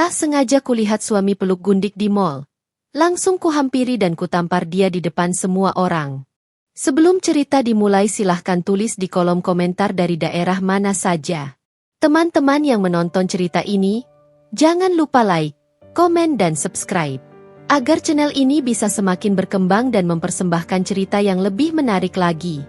Tak sengaja kulihat suami peluk gundik di mall. Langsung kuhampiri dan kutampar dia di depan semua orang. Sebelum cerita dimulai silahkan tulis di kolom komentar dari daerah mana saja. Teman-teman yang menonton cerita ini, jangan lupa like, komen dan subscribe. Agar channel ini bisa semakin berkembang dan mempersembahkan cerita yang lebih menarik lagi.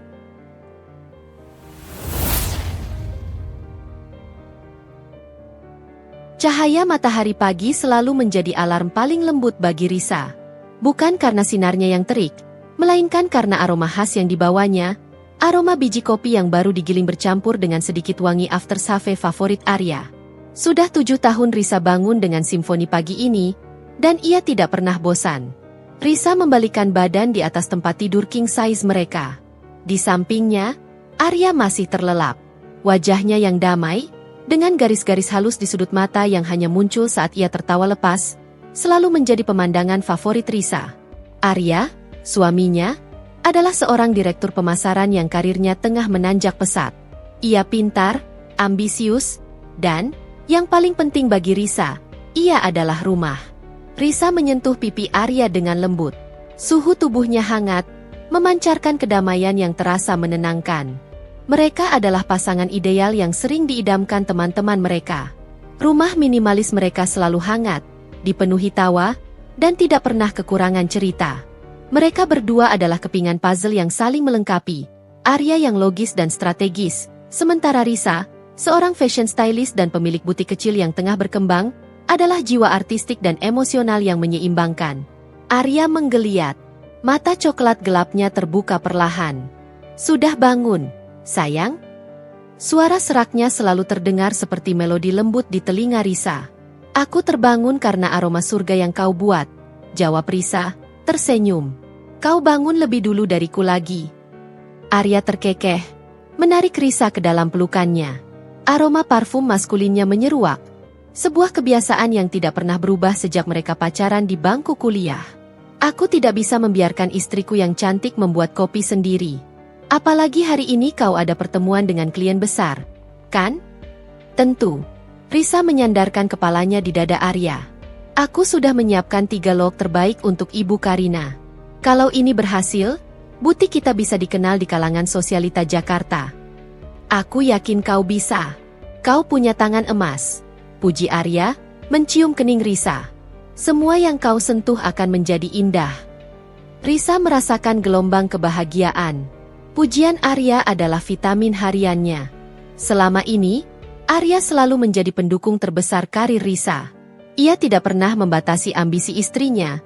Cahaya matahari pagi selalu menjadi alarm paling lembut bagi Risa. Bukan karena sinarnya yang terik, melainkan karena aroma khas yang dibawanya, aroma biji kopi yang baru digiling bercampur dengan sedikit wangi aftershave favorit Arya. Sudah 7 tahun Risa bangun dengan simfoni pagi ini, dan ia tidak pernah bosan. Risa membalikan badan di atas tempat tidur king size mereka. Di sampingnya, Arya masih terlelap. Wajahnya yang damai, dengan garis-garis halus di sudut mata yang hanya muncul saat ia tertawa lepas, selalu menjadi pemandangan favorit Risa. Arya, suaminya, adalah seorang direktur pemasaran yang karirnya tengah menanjak pesat. Ia pintar, ambisius, dan, yang paling penting bagi Risa, ia adalah rumah. Risa menyentuh pipi Arya dengan lembut. Suhu tubuhnya hangat, memancarkan kedamaian yang terasa menenangkan. Mereka adalah pasangan ideal yang sering diidamkan teman-teman mereka. Rumah minimalis mereka selalu hangat, dipenuhi tawa, dan tidak pernah kekurangan cerita. Mereka berdua adalah kepingan puzzle yang saling melengkapi. Arya yang logis dan strategis, sementara Risa, seorang fashion stylist dan pemilik butik kecil yang tengah berkembang, adalah jiwa artistik dan emosional yang menyeimbangkan. Arya menggeliat. Mata coklat gelapnya terbuka perlahan. Sudah bangun, sayang? Suara seraknya selalu terdengar seperti melodi lembut di telinga Risa. Aku terbangun karena aroma surga yang kau buat, jawab Risa, tersenyum. Kau bangun lebih dulu dariku lagi. Arya terkekeh, menarik Risa ke dalam pelukannya. Aroma parfum maskulinnya menyeruak. Sebuah kebiasaan yang tidak pernah berubah sejak mereka pacaran di bangku kuliah. Aku tidak bisa membiarkan istriku yang cantik membuat kopi sendiri. Apalagi hari ini kau ada pertemuan dengan klien besar, kan? Tentu. Risa menyandarkan kepalanya di dada Arya. Aku sudah menyiapkan 3 log terbaik untuk Ibu Karina. Kalau ini berhasil, butik kita bisa dikenal di kalangan sosialita Jakarta. Aku yakin kau bisa. Kau punya tangan emas. Puji Arya, mencium kening Risa. Semua yang kau sentuh akan menjadi indah. Risa merasakan gelombang kebahagiaan. Pujian Arya adalah vitamin hariannya. Selama ini, Arya selalu menjadi pendukung terbesar karir Risa. Ia tidak pernah membatasi ambisi istrinya,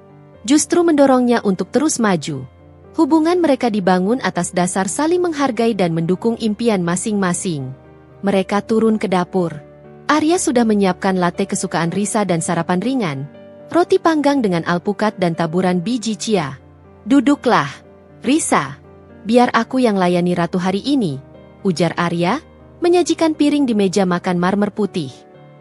justru mendorongnya untuk terus maju. Hubungan mereka dibangun atas dasar saling menghargai dan mendukung impian masing-masing. Mereka turun ke dapur. Arya sudah menyiapkan latte kesukaan Risa dan sarapan ringan, roti panggang dengan alpukat dan taburan biji chia. Duduklah, Risa. Biar aku yang layani ratu hari ini, ujar Arya, menyajikan piring di meja makan marmer putih.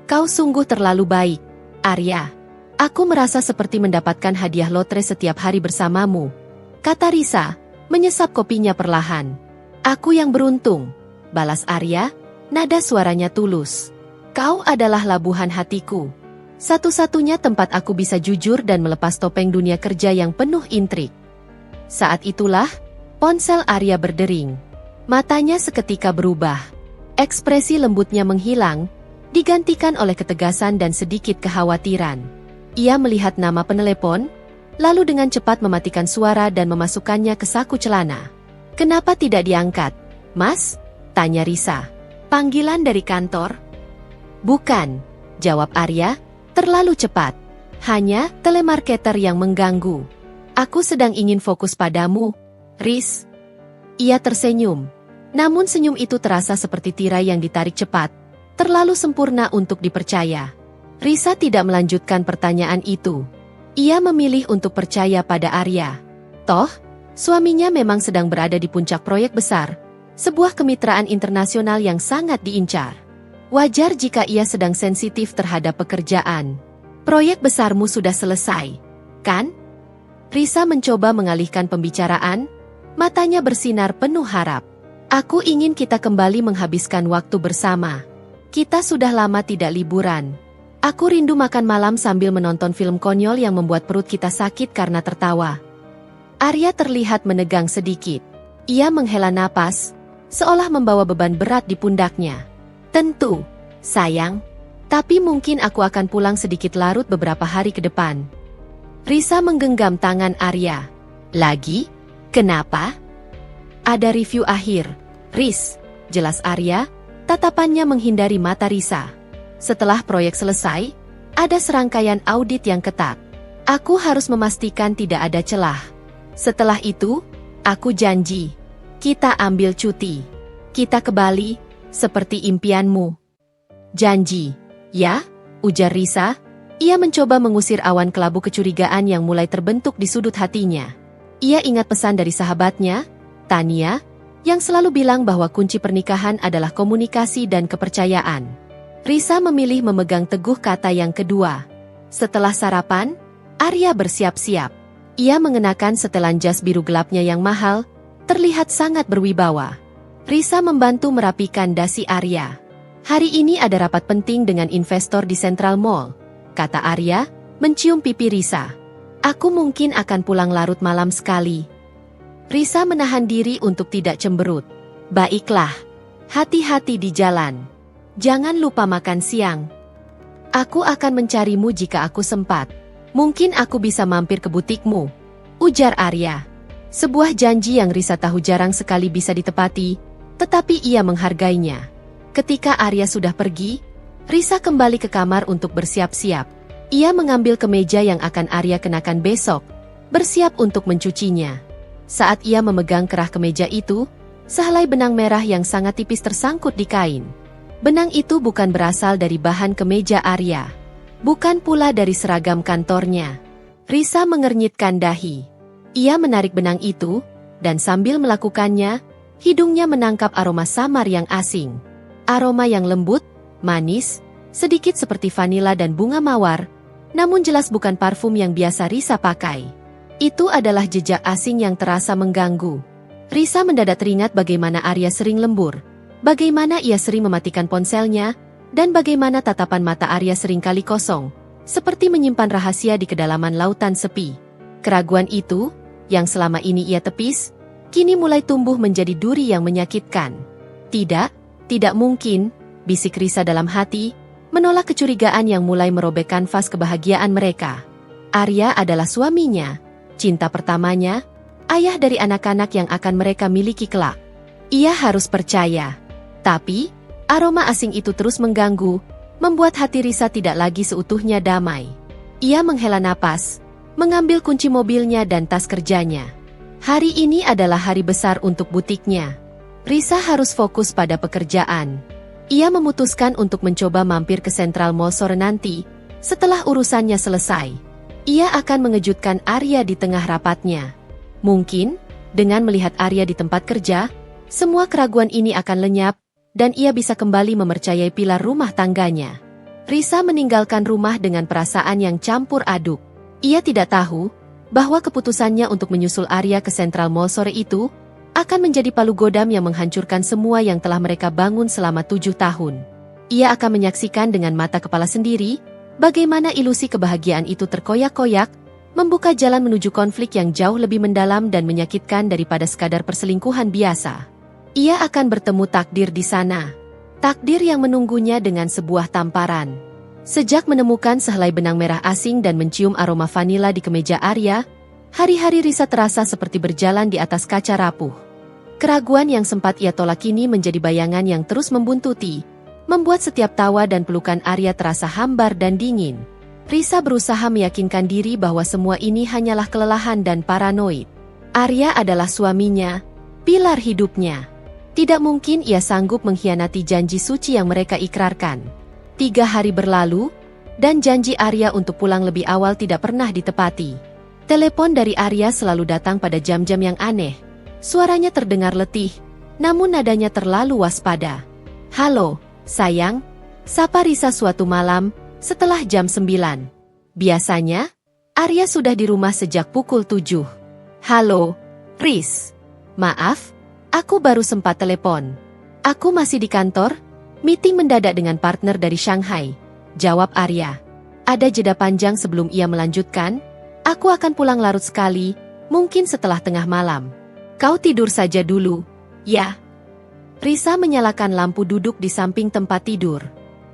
Kau sungguh terlalu baik, Arya. Aku merasa seperti mendapatkan hadiah lotre setiap hari bersamamu, kata Risa, menyesap kopinya perlahan. Aku yang beruntung, balas Arya, nada suaranya tulus. Kau adalah labuhan hatiku. Satu-satunya tempat aku bisa jujur dan melepas topeng dunia kerja yang penuh intrik. Saat itulah, ponsel Arya berdering. Matanya seketika berubah. Ekspresi lembutnya menghilang, digantikan oleh ketegasan dan sedikit kekhawatiran. Ia melihat nama penelepon, lalu dengan cepat mematikan suara dan memasukkannya ke saku celana. Kenapa tidak diangkat, Mas? Tanya Risa. Panggilan dari kantor? Bukan, jawab Arya, terlalu cepat. Hanya telemarketer yang mengganggu. Aku sedang ingin fokus padamu, Riz. Ia tersenyum. Namun senyum itu terasa seperti tirai yang ditarik cepat, terlalu sempurna untuk dipercaya. Risa tidak melanjutkan pertanyaan itu. Ia memilih untuk percaya pada Arya. Toh, suaminya memang sedang berada di puncak proyek besar, sebuah kemitraan internasional yang sangat diincar. Wajar jika ia sedang sensitif terhadap pekerjaan. Proyek besarmu sudah selesai, kan? Risa mencoba mengalihkan pembicaraan, matanya bersinar penuh harap. Aku ingin kita kembali menghabiskan waktu bersama. Kita sudah lama tidak liburan. Aku rindu makan malam sambil menonton film konyol yang membuat perut kita sakit karena tertawa. Arya terlihat menegang sedikit. Ia menghela napas, seolah membawa beban berat di pundaknya. Tentu, sayang. Tapi mungkin aku akan pulang sedikit larut beberapa hari ke depan. Risa menggenggam tangan Arya. Lagi? Kenapa? Ada review akhir. Riz, jelas Arya, tatapannya menghindari mata Risa. Setelah proyek selesai, ada serangkaian audit yang ketat. Aku harus memastikan tidak ada celah. Setelah itu, aku janji. Kita ambil cuti. Kita ke Bali, seperti impianmu. Janji, ya? Ujar Risa. Ia mencoba mengusir awan kelabu kecurigaan yang mulai terbentuk di sudut hatinya. Ia ingat pesan dari sahabatnya, Tania, yang selalu bilang bahwa kunci pernikahan adalah komunikasi dan kepercayaan. Risa memilih memegang teguh kata yang kedua. Setelah sarapan, Arya bersiap-siap. Ia mengenakan setelan jas biru gelapnya yang mahal, terlihat sangat berwibawa. Risa membantu merapikan dasi Arya. Hari ini ada rapat penting dengan investor di Central Mall, kata Arya, mencium pipi Risa. Aku mungkin akan pulang larut malam sekali. Risa menahan diri untuk tidak cemberut. Baiklah, hati-hati di jalan. Jangan lupa makan siang. Aku akan mencarimu jika aku sempat. Mungkin aku bisa mampir ke butikmu, ujar Arya. Sebuah janji yang Risa tahu jarang sekali bisa ditepati, tetapi ia menghargainya. Ketika Arya sudah pergi, Risa kembali ke kamar untuk bersiap-siap. Ia mengambil kemeja yang akan Arya kenakan besok, bersiap untuk mencucinya. Saat ia memegang kerah kemeja itu, sehelai benang merah yang sangat tipis tersangkut di kain. Benang itu bukan berasal dari bahan kemeja Arya. Bukan pula dari seragam kantornya. Risa mengernyitkan dahi. Ia menarik benang itu, dan sambil melakukannya, hidungnya menangkap aroma samar yang asing. Aroma yang lembut, manis, sedikit seperti vanila dan bunga mawar, namun jelas bukan parfum yang biasa Risa pakai. Itu adalah jejak asing yang terasa mengganggu. Risa mendadak teringat bagaimana Arya sering lembur. Bagaimana ia sering mematikan ponselnya, dan bagaimana tatapan mata Arya seringkali kosong, seperti menyimpan rahasia di kedalaman lautan sepi. Keraguan itu, yang selama ini ia tepis, kini mulai tumbuh menjadi duri yang menyakitkan. Tidak mungkin, bisik Risa dalam hati, menolak kecurigaan yang mulai merobek kanvas kebahagiaan mereka. Arya adalah suaminya, cinta pertamanya, ayah dari anak-anak yang akan mereka miliki kelak. Ia harus percaya. Tapi, aroma asing itu terus mengganggu, membuat hati Risa tidak lagi seutuhnya damai. Ia menghela napas, mengambil kunci mobilnya dan tas kerjanya. Hari ini adalah hari besar untuk butiknya. Risa harus fokus pada pekerjaan. Ia memutuskan untuk mencoba mampir ke Central Mall sore nanti, setelah urusannya selesai. Ia akan mengejutkan Arya di tengah rapatnya. Mungkin, dengan melihat Arya di tempat kerja, semua keraguan ini akan lenyap, dan ia bisa kembali mempercayai pilar rumah tangganya. Risa meninggalkan rumah dengan perasaan yang campur aduk. Ia tidak tahu bahwa keputusannya untuk menyusul Arya ke Central Mall sore itu akan menjadi palu godam yang menghancurkan semua yang telah mereka bangun selama 7 tahun. Ia akan menyaksikan dengan mata kepala sendiri bagaimana ilusi kebahagiaan itu terkoyak-koyak, membuka jalan menuju konflik yang jauh lebih mendalam dan menyakitkan daripada sekadar perselingkuhan biasa. Ia akan bertemu takdir di sana. Takdir yang menunggunya dengan sebuah tamparan. Sejak menemukan sehelai benang merah asing dan mencium aroma vanila di kemeja Arya, hari-hari Risa terasa seperti berjalan di atas kaca rapuh. Keraguan yang sempat ia tolak kini menjadi bayangan yang terus membuntuti, membuat setiap tawa dan pelukan Arya terasa hambar dan dingin. Risa berusaha meyakinkan diri bahwa semua ini hanyalah kelelahan dan paranoid. Arya adalah suaminya, pilar hidupnya. Tidak mungkin ia sanggup mengkhianati janji suci yang mereka ikrarkan. 3 hari berlalu, dan janji Arya untuk pulang lebih awal tidak pernah ditepati. Telepon dari Arya selalu datang pada jam-jam yang aneh. Suaranya terdengar letih, namun nadanya terlalu waspada. Halo, sayang, sapa Risa suatu malam, setelah jam 9. Biasanya, Arya sudah di rumah sejak pukul 7. Halo, Riz. Maaf, aku baru sempat telepon. Aku masih di kantor, meeting mendadak dengan partner dari Shanghai. jawab Arya. Ada jeda panjang sebelum ia melanjutkan, aku akan pulang larut sekali, mungkin setelah tengah malam. Kau tidur saja dulu, ya. Risa menyalakan lampu duduk di samping tempat tidur.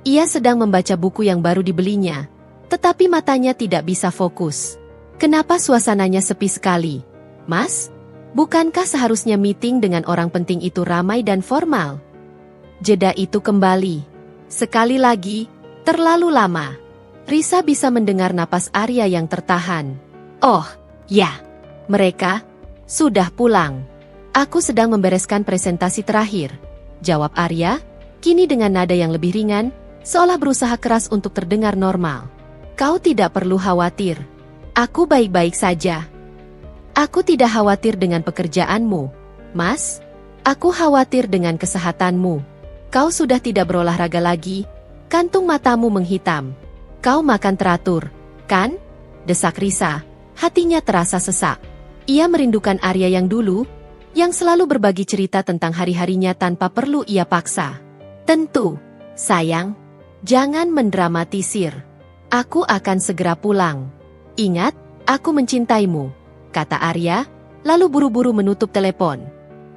Ia sedang membaca buku yang baru dibelinya, tetapi matanya tidak bisa fokus. Kenapa suasananya sepi sekali? Mas, bukankah seharusnya meeting dengan orang penting itu ramai dan formal? Jeda itu kembali. Sekali lagi, terlalu lama. Risa bisa mendengar napas Arya yang tertahan. Oh, ya. Mereka sudah pulang. Aku sedang membereskan presentasi terakhir, jawab Arya, kini dengan nada yang lebih ringan, seolah berusaha keras untuk terdengar normal. Kau tidak perlu khawatir. Aku baik-baik saja. Aku tidak khawatir dengan pekerjaanmu, Mas. Aku khawatir dengan kesehatanmu. Kau sudah tidak berolahraga lagi, kantung matamu menghitam. Kau makan teratur, kan? Desak Risa, hatinya terasa sesak. Ia merindukan Arya yang dulu, yang selalu berbagi cerita tentang hari-harinya tanpa perlu ia paksa. Tentu, sayang, jangan mendramatisir. Aku akan segera pulang. Ingat, aku mencintaimu, kata Arya, lalu buru-buru menutup telepon.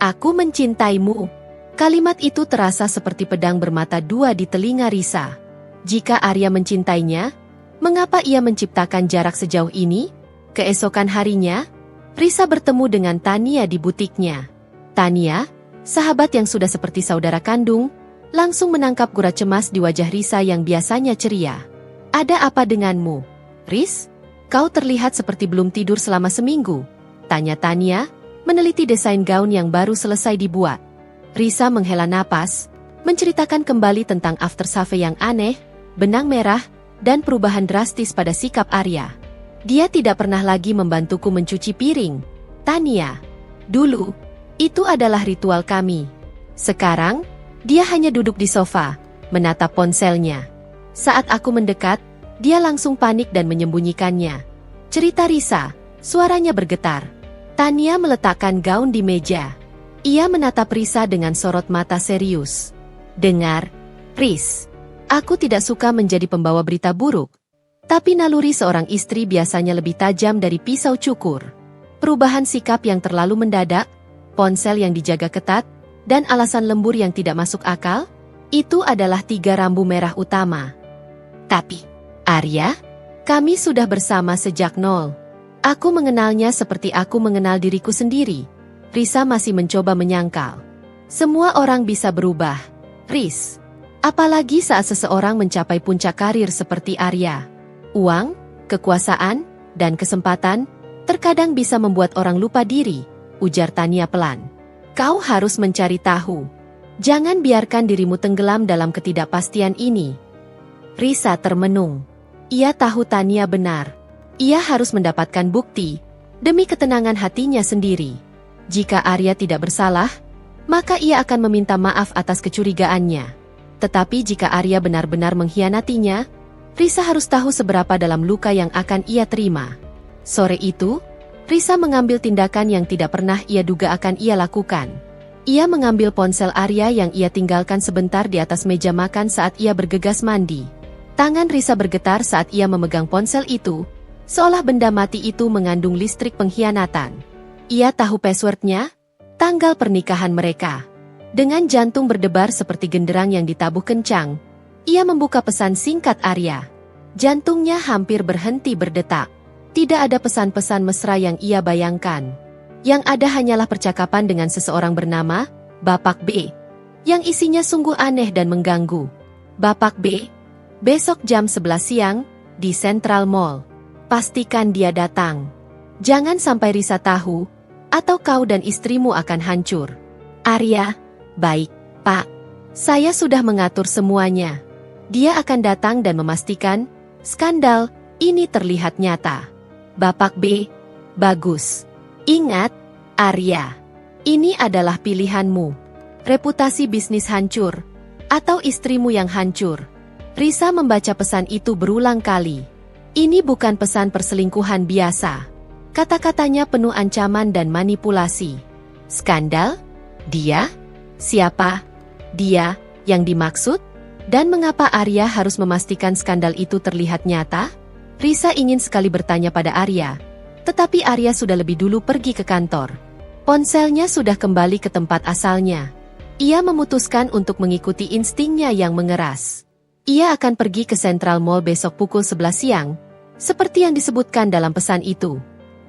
Aku mencintaimu. Kalimat itu terasa seperti pedang bermata dua di telinga Risa. Jika Arya mencintainya, mengapa ia menciptakan jarak sejauh ini? Keesokan harinya, Risa bertemu dengan Tania di butiknya. Tania, sahabat yang sudah seperti saudara kandung, langsung menangkap gurat cemas di wajah Risa yang biasanya ceria. Ada apa denganmu? Ris, kau terlihat seperti belum tidur selama seminggu, tanya Tania, meneliti desain gaun yang baru selesai dibuat. Risa menghela napas, menceritakan kembali tentang aftershave yang aneh, benang merah, dan perubahan drastis pada sikap Arya. Dia tidak pernah lagi membantuku mencuci piring, Tania. Dulu, itu adalah ritual kami. Sekarang, dia hanya duduk di sofa, menatap ponselnya. Saat aku mendekat, dia langsung panik dan menyembunyikannya. Cerita Risa, suaranya bergetar. Tania meletakkan gaun di meja. Ia menatap Risa dengan sorot mata serius. Dengar, Ris. Aku tidak suka menjadi pembawa berita buruk. Tapi naluri seorang istri biasanya lebih tajam dari pisau cukur. Perubahan sikap yang terlalu mendadak, ponsel yang dijaga ketat, dan alasan lembur yang tidak masuk akal, itu adalah 3 rambu merah utama. Tapi, Arya, kami sudah bersama sejak nol. Aku mengenalnya seperti aku mengenal diriku sendiri. Risa masih mencoba menyangkal. Semua orang bisa berubah, Ris. Apalagi saat seseorang mencapai puncak karir seperti Arya. Uang, kekuasaan, dan kesempatan terkadang bisa membuat orang lupa diri, ujar Tania pelan. Kau harus mencari tahu. Jangan biarkan dirimu tenggelam dalam ketidakpastian ini. Risa termenung. Ia tahu Tania benar. Ia harus mendapatkan bukti, demi ketenangan hatinya sendiri. Jika Arya tidak bersalah, maka ia akan meminta maaf atas kecurigaannya. Tetapi jika Arya benar-benar mengkhianatinya, Risa harus tahu seberapa dalam luka yang akan ia terima. Sore itu, Risa mengambil tindakan yang tidak pernah ia duga akan ia lakukan. Ia mengambil ponsel Arya yang ia tinggalkan sebentar di atas meja makan saat ia bergegas mandi. Tangan Risa bergetar saat ia memegang ponsel itu, seolah benda mati itu mengandung listrik pengkhianatan. Ia tahu passwordnya, tanggal pernikahan mereka. Dengan jantung berdebar seperti genderang yang ditabuh kencang, ia membuka pesan singkat Arya. Jantungnya hampir berhenti berdetak. Tidak ada pesan-pesan mesra yang ia bayangkan. Yang ada hanyalah percakapan dengan seseorang bernama Bapak B, yang isinya sungguh aneh dan mengganggu. Bapak B, besok jam 11 siang, di Central Mall. Pastikan dia datang. Jangan sampai Risa tahu, atau kau dan istrimu akan hancur. Arya, baik, Pak. Saya sudah mengatur semuanya. Dia akan datang dan memastikan, skandal ini terlihat nyata. Bapak B, bagus. Ingat, Arya, ini adalah pilihanmu. Reputasi bisnis hancur, atau istrimu yang hancur. Risa membaca pesan itu berulang kali. Ini bukan pesan perselingkuhan biasa. Kata-katanya penuh ancaman dan manipulasi. Skandal? Dia? Siapa? Dia yang dimaksud? Dan mengapa Arya harus memastikan skandal itu terlihat nyata? Risa ingin sekali bertanya pada Arya, tetapi Arya sudah lebih dulu pergi ke kantor. Ponselnya sudah kembali ke tempat asalnya. Ia memutuskan untuk mengikuti instingnya yang mengeras. Ia akan pergi ke Central Mall besok pukul 11 siang, seperti yang disebutkan dalam pesan itu.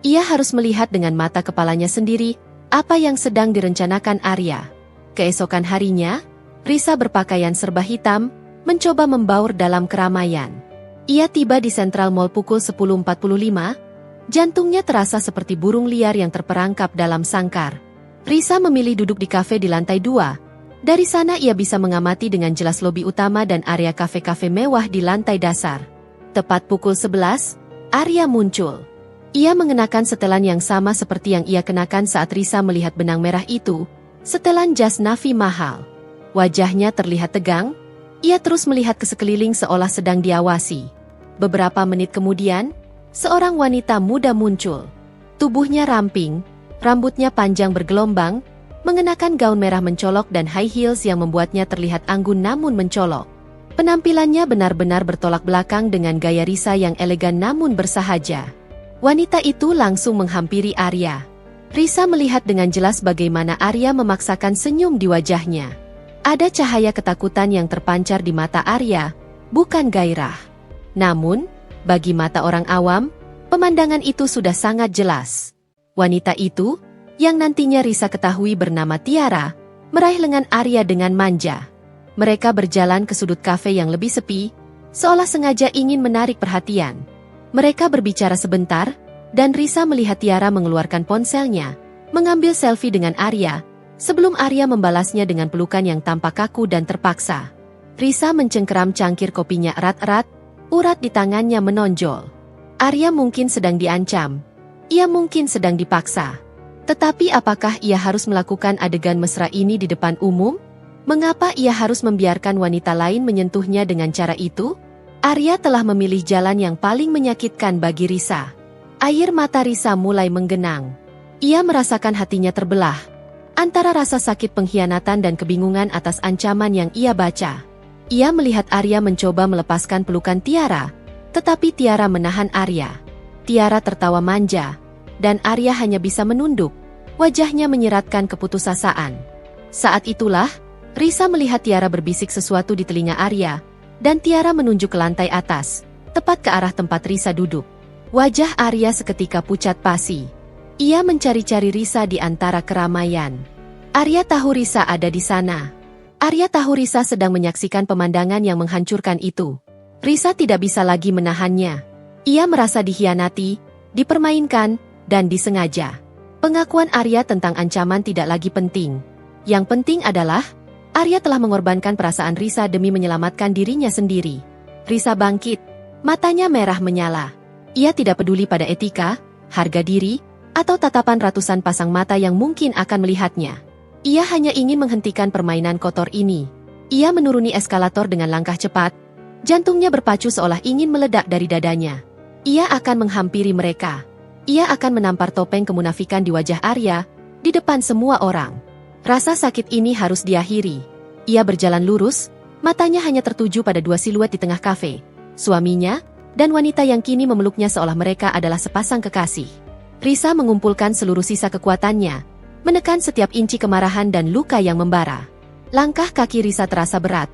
Ia harus melihat dengan mata kepalanya sendiri apa yang sedang direncanakan Arya. Keesokan harinya, Risa berpakaian serba hitam, mencoba membaur dalam keramaian. Ia tiba di Central Mall pukul 10.45, jantungnya terasa seperti burung liar yang terperangkap dalam sangkar. Risa memilih duduk di kafe di lantai 2. Dari sana ia bisa mengamati dengan jelas lobi utama dan area kafe-kafe mewah di lantai dasar. Tepat pukul 11, Arya muncul. Ia mengenakan setelan yang sama seperti yang ia kenakan saat Risa melihat benang merah itu, setelan jas navy mahal. Wajahnya terlihat tegang, ia terus melihat ke sekeliling seolah sedang diawasi. Beberapa menit kemudian, seorang wanita muda muncul. Tubuhnya ramping, rambutnya panjang bergelombang, mengenakan gaun merah mencolok dan high heels yang membuatnya terlihat anggun namun mencolok. Penampilannya benar-benar bertolak belakang dengan gaya Risa yang elegan namun bersahaja. Wanita itu langsung menghampiri Arya. Risa melihat dengan jelas bagaimana Arya memaksakan senyum di wajahnya. Ada cahaya ketakutan yang terpancar di mata Arya, bukan gairah. Namun, bagi mata orang awam, pemandangan itu sudah sangat jelas. Wanita itu, yang nantinya Risa ketahui bernama Tiara, meraih lengan Arya dengan manja. Mereka berjalan ke sudut kafe yang lebih sepi, seolah sengaja ingin menarik perhatian. Mereka berbicara sebentar, dan Risa melihat Tiara mengeluarkan ponselnya, mengambil selfie dengan Arya, sebelum Arya membalasnya dengan pelukan yang tampak kaku dan terpaksa. Risa mencengkeram cangkir kopinya erat-erat, urat di tangannya menonjol. Arya mungkin sedang diancam. Ia mungkin sedang dipaksa. Tetapi apakah ia harus melakukan adegan mesra ini di depan umum? Mengapa ia harus membiarkan wanita lain menyentuhnya dengan cara itu? Arya telah memilih jalan yang paling menyakitkan bagi Risa. Air mata Risa mulai menggenang. Ia merasakan hatinya terbelah antara rasa sakit pengkhianatan dan kebingungan atas ancaman yang ia baca. Ia melihat Arya mencoba melepaskan pelukan Tiara, tetapi Tiara menahan Arya. Tiara tertawa manja, dan Arya hanya bisa menunduk, wajahnya menyiratkan keputusasaan. Saat itulah, Risa melihat Tiara berbisik sesuatu di telinga Arya, dan Tiara menunjuk ke lantai atas, tepat ke arah tempat Risa duduk. Wajah Arya seketika pucat pasi. Ia mencari-cari Risa di antara keramaian. Arya tahu Risa ada di sana. Arya tahu Risa sedang menyaksikan pemandangan yang menghancurkan itu. Risa tidak bisa lagi menahannya. Ia merasa dikhianati, dipermainkan, dan disengaja. Pengakuan Arya tentang ancaman tidak lagi penting. Yang penting adalah, Arya telah mengorbankan perasaan Risa demi menyelamatkan dirinya sendiri. Risa bangkit, matanya merah menyala. Ia tidak peduli pada etika, harga diri, atau tatapan ratusan pasang mata yang mungkin akan melihatnya. Ia hanya ingin menghentikan permainan kotor ini. Ia menuruni eskalator dengan langkah cepat, jantungnya berpacu seolah ingin meledak dari dadanya. Ia akan menghampiri mereka. Ia akan menampar topeng kemunafikan di wajah Arya, di depan semua orang. Rasa sakit ini harus diakhiri. Ia berjalan lurus, matanya hanya tertuju pada dua siluet di tengah kafe, suaminya, dan wanita yang kini memeluknya seolah mereka adalah sepasang kekasih. Risa mengumpulkan seluruh sisa kekuatannya, menekan setiap inci kemarahan dan luka yang membara. Langkah kaki Risa terasa berat,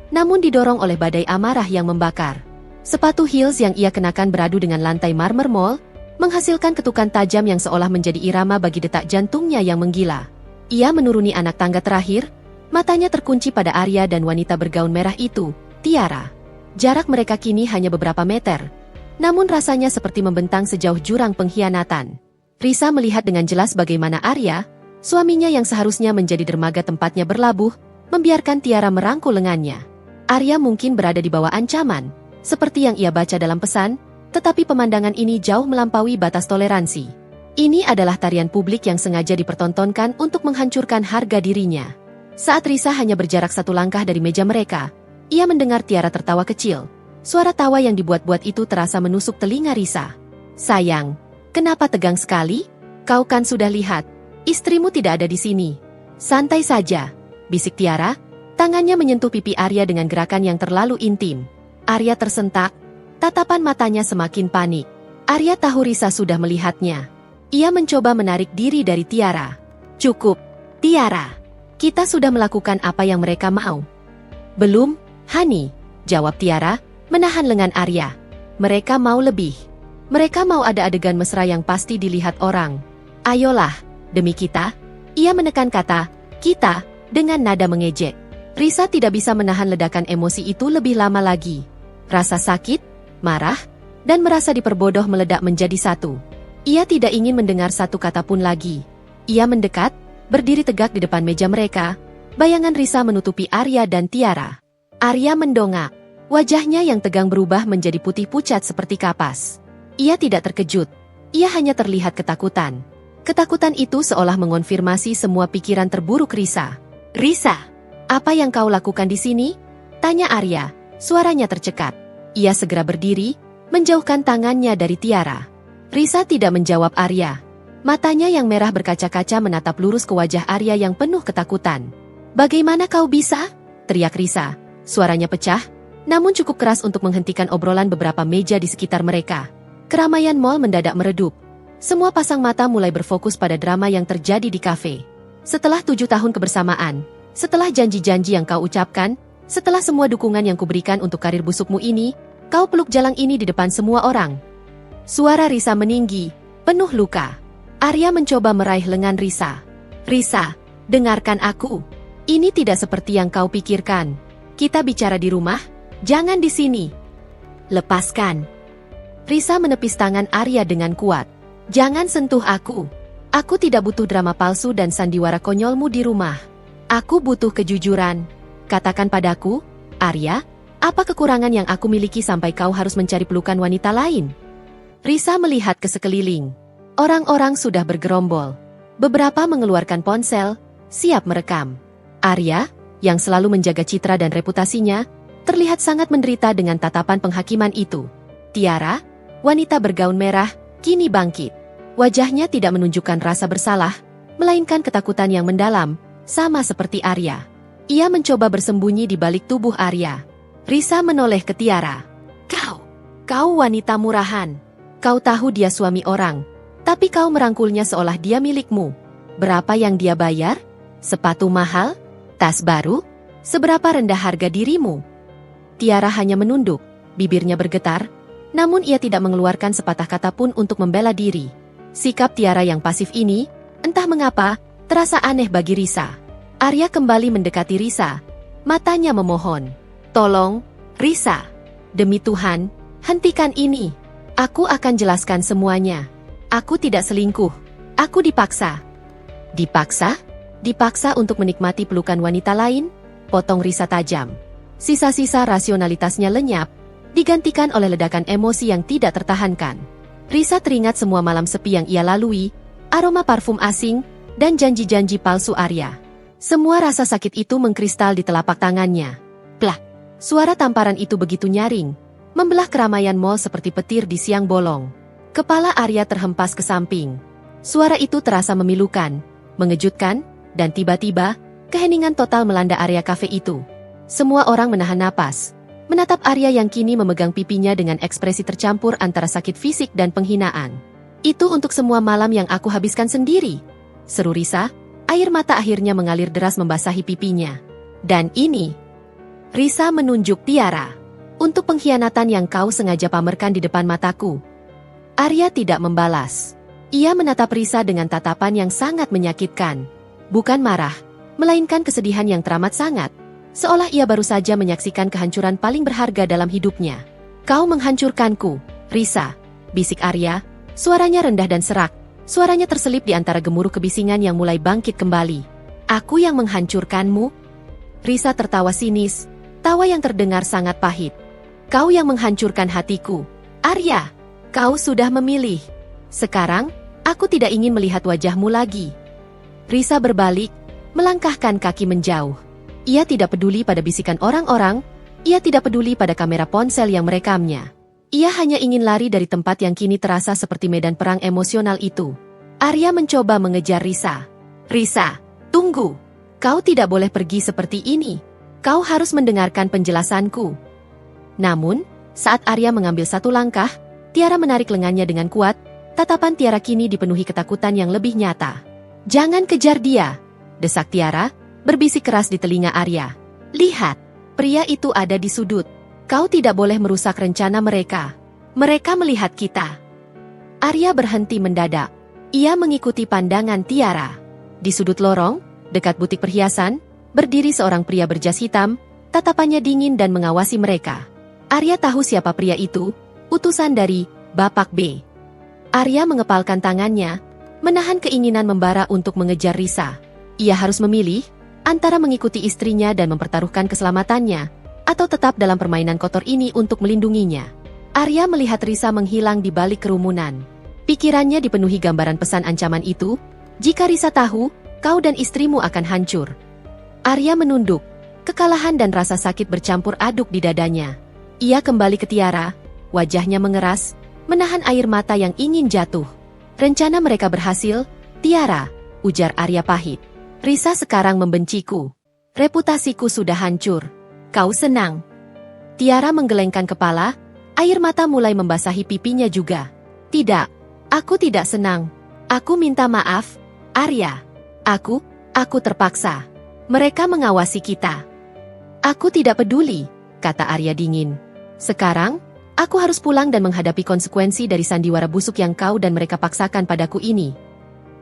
namun didorong oleh badai amarah yang membakar. Sepatu heels yang ia kenakan beradu dengan lantai marmer mall, menghasilkan ketukan tajam yang seolah menjadi irama bagi detak jantungnya yang menggila. Ia menuruni anak tangga terakhir, matanya terkunci pada Arya dan wanita bergaun merah itu, Tiara. Jarak mereka kini hanya beberapa meter, namun rasanya seperti membentang sejauh jurang pengkhianatan. Risa melihat dengan jelas bagaimana Arya, suaminya yang seharusnya menjadi dermaga tempatnya berlabuh, membiarkan Tiara merangkul lengannya. Arya mungkin berada di bawah ancaman, seperti yang ia baca dalam pesan, tetapi pemandangan ini jauh melampaui batas toleransi. Ini adalah tarian publik yang sengaja dipertontonkan untuk menghancurkan harga dirinya. Saat Risa hanya berjarak satu langkah dari meja mereka, ia mendengar Tiara tertawa kecil. Suara tawa yang dibuat-buat itu terasa menusuk telinga Risa. "Sayang, kenapa tegang sekali? Kau kan sudah lihat, istrimu tidak ada di sini." "Santai saja," bisik Tiara, Tangannya menyentuh pipi Arya dengan gerakan yang terlalu intim. Arya tersentak, tatapan matanya semakin panik. Arya tahu Risa sudah melihatnya. Ia mencoba menarik diri dari Tiara. Cukup, Tiara. Kita sudah melakukan apa yang mereka mau. Belum, Hani, jawab Tiara, menahan lengan Arya. Mereka mau lebih. Mereka mau ada adegan mesra yang pasti dilihat orang. Ayolah, demi kita. Ia menekan kata, kita, dengan nada mengejek. Risa tidak bisa menahan ledakan emosi itu lebih lama lagi. Rasa sakit, marah, dan merasa diperbodoh meledak menjadi satu. Ia tidak ingin mendengar satu kata pun lagi. Ia mendekat, berdiri tegak di depan meja mereka. Bayangan Risa menutupi Arya dan Tiara. Arya mendongak. Wajahnya yang tegang berubah menjadi putih pucat seperti kapas. Ia tidak terkejut. Ia hanya terlihat ketakutan. Ketakutan itu seolah mengonfirmasi semua pikiran terburuk Risa. Risa, apa yang kau lakukan di sini? Tanya Arya, suaranya tercekat. Ia segera berdiri, menjauhkan tangannya dari Tiara. Risa tidak menjawab Arya. Matanya yang merah berkaca-kaca menatap lurus ke wajah Arya yang penuh ketakutan. Bagaimana kau bisa? Teriak Risa. Suaranya pecah, namun cukup keras untuk menghentikan obrolan beberapa meja di sekitar mereka. Keramaian mal mendadak meredup. Semua pasang mata mulai berfokus pada drama yang terjadi di kafe. Setelah 7 tahun kebersamaan, setelah janji-janji yang kau ucapkan, setelah semua dukungan yang kuberikan untuk karir busukmu ini, kau peluk jalang ini di depan semua orang. Suara Risa meninggi, penuh luka. Arya mencoba meraih lengan Risa. Risa, dengarkan aku. Ini tidak seperti yang kau pikirkan. Kita bicara di rumah, jangan di sini. Lepaskan. Risa menepis tangan Arya dengan kuat. Jangan sentuh aku. Aku tidak butuh drama palsu dan sandiwara konyolmu di rumah. Aku butuh kejujuran. Katakan padaku, Arya, apa kekurangan yang aku miliki sampai kau harus mencari pelukan wanita lain? Risa melihat ke sekeliling. Orang-orang sudah bergerombol. Beberapa mengeluarkan ponsel, siap merekam. Arya, yang selalu menjaga citra dan reputasinya, terlihat sangat menderita dengan tatapan penghakiman itu. Tiara, wanita bergaun merah, kini bangkit. Wajahnya tidak menunjukkan rasa bersalah, melainkan ketakutan yang mendalam, sama seperti Arya. Ia mencoba bersembunyi di balik tubuh Arya. Risa menoleh ke Tiara. Kau wanita murahan. Kau tahu dia suami orang, tapi kau merangkulnya seolah dia milikmu. Berapa yang dia bayar? Sepatu mahal? Tas baru? Seberapa rendah harga dirimu? Tiara hanya menunduk, bibirnya bergetar, namun ia tidak mengeluarkan sepatah kata pun untuk membela diri. Sikap Tiara yang pasif ini, entah mengapa, terasa aneh bagi Risa. Arya kembali mendekati Risa. Matanya memohon. Tolong, Risa. Demi Tuhan, hentikan ini. Aku akan jelaskan semuanya. Aku tidak selingkuh. Aku dipaksa. Dipaksa? Dipaksa untuk menikmati pelukan wanita lain? Potong Risa tajam. Sisa-sisa rasionalitasnya lenyap, digantikan oleh ledakan emosi yang tidak tertahankan. Risa teringat semua malam sepi yang ia lalui, aroma parfum asing, dan janji-janji palsu Arya. Semua rasa sakit itu mengkristal di telapak tangannya. Plak! Suara tamparan itu begitu nyaring, membelah keramaian mal seperti petir di siang bolong. Kepala Arya terhempas ke samping. Suara itu terasa memilukan, mengejutkan, dan tiba-tiba, keheningan total melanda area kafe itu. Semua orang menahan napas, menatap Arya yang kini memegang pipinya dengan ekspresi tercampur antara sakit fisik dan penghinaan. Itu untuk semua malam yang aku habiskan sendiri, seru Risa, air mata akhirnya mengalir deras membasahi pipinya. Dan ini, Risa menunjuk Tiara, untuk pengkhianatan yang kau sengaja pamerkan di depan mataku. Arya tidak membalas. Ia menatap Risa dengan tatapan yang sangat menyakitkan. Bukan marah, melainkan kesedihan yang teramat sangat. Seolah ia baru saja menyaksikan kehancuran paling berharga dalam hidupnya. Kau menghancurkanku, Risa, bisik Arya, suaranya rendah dan serak. Suaranya terselip di antara gemuruh kebisingan yang mulai bangkit kembali. Aku yang menghancurkanmu? Risa tertawa sinis, tawa yang terdengar sangat pahit. Kau yang menghancurkan hatiku. Arya, kau sudah memilih. Sekarang, aku tidak ingin melihat wajahmu lagi. Risa berbalik, melangkahkan kaki menjauh. Ia tidak peduli pada bisikan orang-orang, ia tidak peduli pada kamera ponsel yang merekamnya. Ia hanya ingin lari dari tempat yang kini terasa seperti medan perang emosional itu. Arya mencoba mengejar Risa. Risa, tunggu. Kau tidak boleh pergi seperti ini. Kau harus mendengarkan penjelasanku. Namun, saat Arya mengambil satu langkah, Tiara menarik lengannya dengan kuat. Tatapan Tiara kini dipenuhi ketakutan yang lebih nyata. Jangan kejar dia, desak Tiara, berbisik keras di telinga Arya. Lihat, pria itu ada di sudut. Kau tidak boleh merusak rencana mereka. Mereka melihat kita. Arya berhenti mendadak. Ia mengikuti pandangan Tiara. Di sudut lorong, dekat butik perhiasan, berdiri seorang pria berjas hitam, tatapannya dingin dan mengawasi mereka. Arya tahu siapa pria itu, utusan dari Bapak B. Arya mengepalkan tangannya, menahan keinginan membara untuk mengejar Risa. Ia harus memilih antara mengikuti istrinya dan mempertaruhkan keselamatannya, atau tetap dalam permainan kotor ini untuk melindunginya. Arya melihat Risa menghilang di balik kerumunan. Pikirannya dipenuhi gambaran pesan ancaman itu, jika Risa tahu, kau dan istrimu akan hancur. Arya menunduk, kekalahan dan rasa sakit bercampur aduk di dadanya. Ia kembali ke Tiara, wajahnya mengeras, menahan air mata yang ingin jatuh. Rencana mereka berhasil, Tiara, ujar Arya pahit. Risa sekarang membenciku. Reputasiku sudah hancur. Kau senang? Tiara menggelengkan kepala, air mata mulai membasahi pipinya juga. Tidak, aku tidak senang. Aku minta maaf, Arya. Aku terpaksa. Mereka mengawasi kita. Aku tidak peduli, kata Arya dingin. Sekarang, aku harus pulang dan menghadapi konsekuensi dari sandiwara busuk yang kau dan mereka paksakan padaku ini.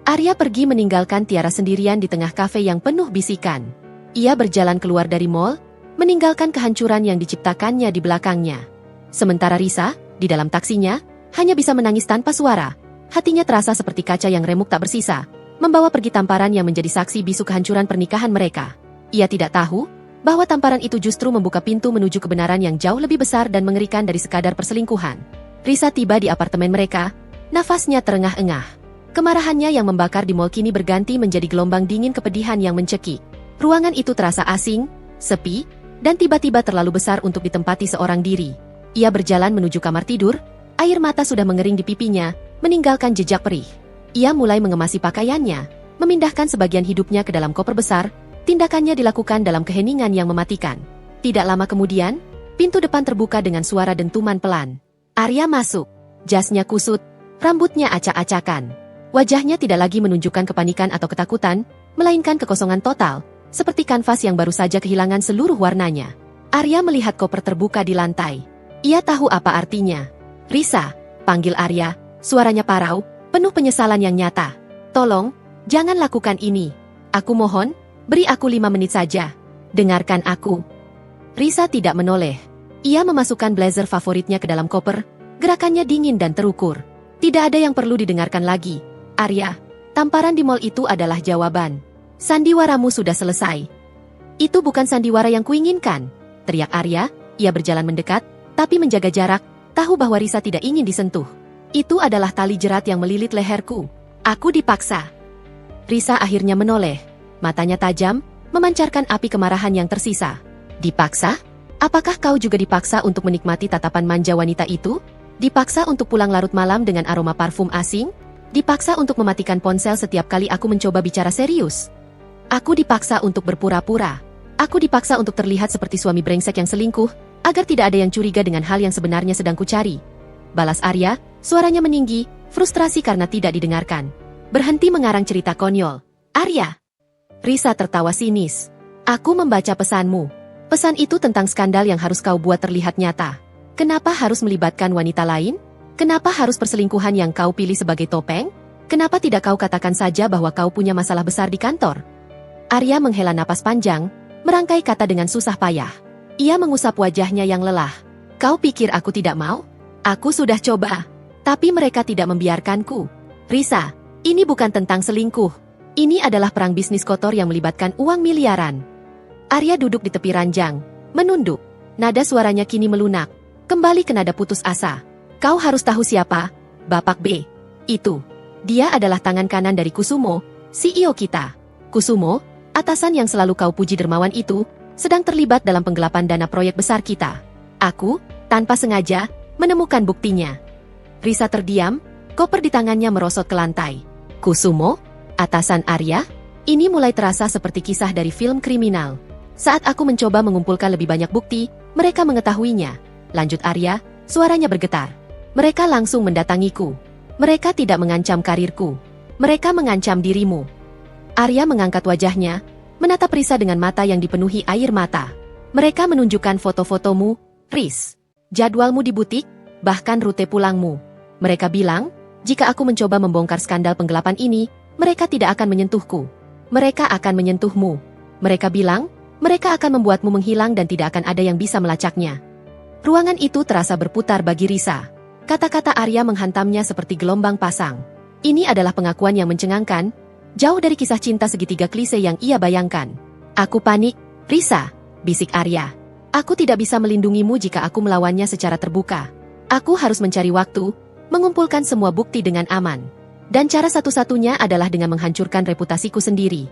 Arya pergi meninggalkan Tiara sendirian di tengah kafe yang penuh bisikan. Ia berjalan keluar dari mall, meninggalkan kehancuran yang diciptakannya di belakangnya. Sementara Risa, di dalam taksinya, hanya bisa menangis tanpa suara. Hatinya terasa seperti kaca yang remuk tak bersisa, membawa pergi tamparan yang menjadi saksi bisu kehancuran pernikahan mereka. Ia tidak tahu bahwa tamparan itu justru membuka pintu menuju kebenaran yang jauh lebih besar dan mengerikan dari sekadar perselingkuhan. Risa tiba di apartemen mereka, nafasnya terengah-engah. Kemarahannya yang membakar di mall kini berganti menjadi gelombang dingin kepedihan yang mencekik. Ruangan itu terasa asing, sepi, dan tiba-tiba terlalu besar untuk ditempati seorang diri. Ia berjalan menuju kamar tidur, air mata sudah mengering di pipinya, meninggalkan jejak perih. Ia mulai mengemasi pakaiannya, memindahkan sebagian hidupnya ke dalam koper besar. Tindakannya dilakukan dalam keheningan yang mematikan. Tidak lama kemudian, pintu depan terbuka dengan suara dentuman pelan. Arya masuk. Jasnya kusut, rambutnya acak-acakan. Wajahnya tidak lagi menunjukkan kepanikan atau ketakutan, melainkan kekosongan total, seperti kanvas yang baru saja kehilangan seluruh warnanya. Arya melihat koper terbuka di lantai. Ia tahu apa artinya. Risa, panggil Arya, suaranya parau, penuh penyesalan yang nyata. Tolong, jangan lakukan ini. Aku mohon, beri aku 5 menit saja. Dengarkan aku. Risa tidak menoleh. Ia memasukkan blazer favoritnya ke dalam koper, gerakannya dingin dan terukur. Tidak ada yang perlu didengarkan lagi. Arya, tamparan di mall itu adalah jawaban. Sandiwaramu sudah selesai. Itu bukan sandiwara yang kuinginkan, teriak Arya. Ia berjalan mendekat, tapi menjaga jarak, tahu bahwa Risa tidak ingin disentuh. Itu adalah tali jerat yang melilit leherku. Aku dipaksa. Risa akhirnya menoleh. Matanya tajam, memancarkan api kemarahan yang tersisa. Dipaksa? Apakah kau juga dipaksa untuk menikmati tatapan manja wanita itu? Dipaksa untuk pulang larut malam dengan aroma parfum asing? Dipaksa untuk mematikan ponsel setiap kali aku mencoba bicara serius? Aku dipaksa untuk berpura-pura. Aku dipaksa untuk terlihat seperti suami brengsek yang selingkuh, agar tidak ada yang curiga dengan hal yang sebenarnya sedang kucari. Balas Arya, suaranya meninggi, frustrasi karena tidak didengarkan. Berhenti mengarang cerita konyol. Arya! Risa tertawa sinis. Aku membaca pesanmu. Pesan itu tentang skandal yang harus kau buat terlihat nyata. Kenapa harus melibatkan wanita lain? Kenapa harus perselingkuhan yang kau pilih sebagai topeng? Kenapa tidak kau katakan saja bahwa kau punya masalah besar di kantor? Arya menghela napas panjang, merangkai kata dengan susah payah. Ia mengusap wajahnya yang lelah. Kau pikir aku tidak mau? Aku sudah coba. Tapi mereka tidak membiarkanku. Risa, ini bukan tentang selingkuh. Ini adalah perang bisnis kotor yang melibatkan uang miliaran. Arya duduk di tepi ranjang, menunduk. Nada suaranya kini melunak. Kembali ke nada putus asa. Kau harus tahu siapa Bapak B. Itu. Dia adalah tangan kanan dari Kusumo, CEO kita. Kusumo, atasan yang selalu kau puji dermawan itu, sedang terlibat dalam penggelapan dana proyek besar kita. Aku, tanpa sengaja, menemukan buktinya. Risa terdiam, koper di tangannya merosot ke lantai. Kusumo? Atasan Arya? Ini mulai terasa seperti kisah dari film kriminal. Saat aku mencoba mengumpulkan lebih banyak bukti, mereka mengetahuinya. Lanjut Arya, suaranya bergetar. Mereka langsung mendatangiku. Mereka tidak mengancam karirku. Mereka mengancam dirimu. Arya mengangkat wajahnya, menatap Risa dengan mata yang dipenuhi air mata. Mereka menunjukkan foto-fotomu, Riz. Jadwalmu di butik, bahkan rute pulangmu. Mereka bilang, jika aku mencoba membongkar skandal penggelapan ini, mereka tidak akan menyentuhku. Mereka akan menyentuhmu. Mereka bilang, mereka akan membuatmu menghilang dan tidak akan ada yang bisa melacaknya. Ruangan itu terasa berputar bagi Risa. Kata-kata Arya menghantamnya seperti gelombang pasang. Ini adalah pengakuan yang mencengangkan, jauh dari kisah cinta segitiga klise yang ia bayangkan. Aku panik, Risa, bisik Arya. Aku tidak bisa melindungimu jika aku melawannya secara terbuka. Aku harus mencari waktu, mengumpulkan semua bukti dengan aman. Dan cara satu-satunya adalah dengan menghancurkan reputasiku sendiri.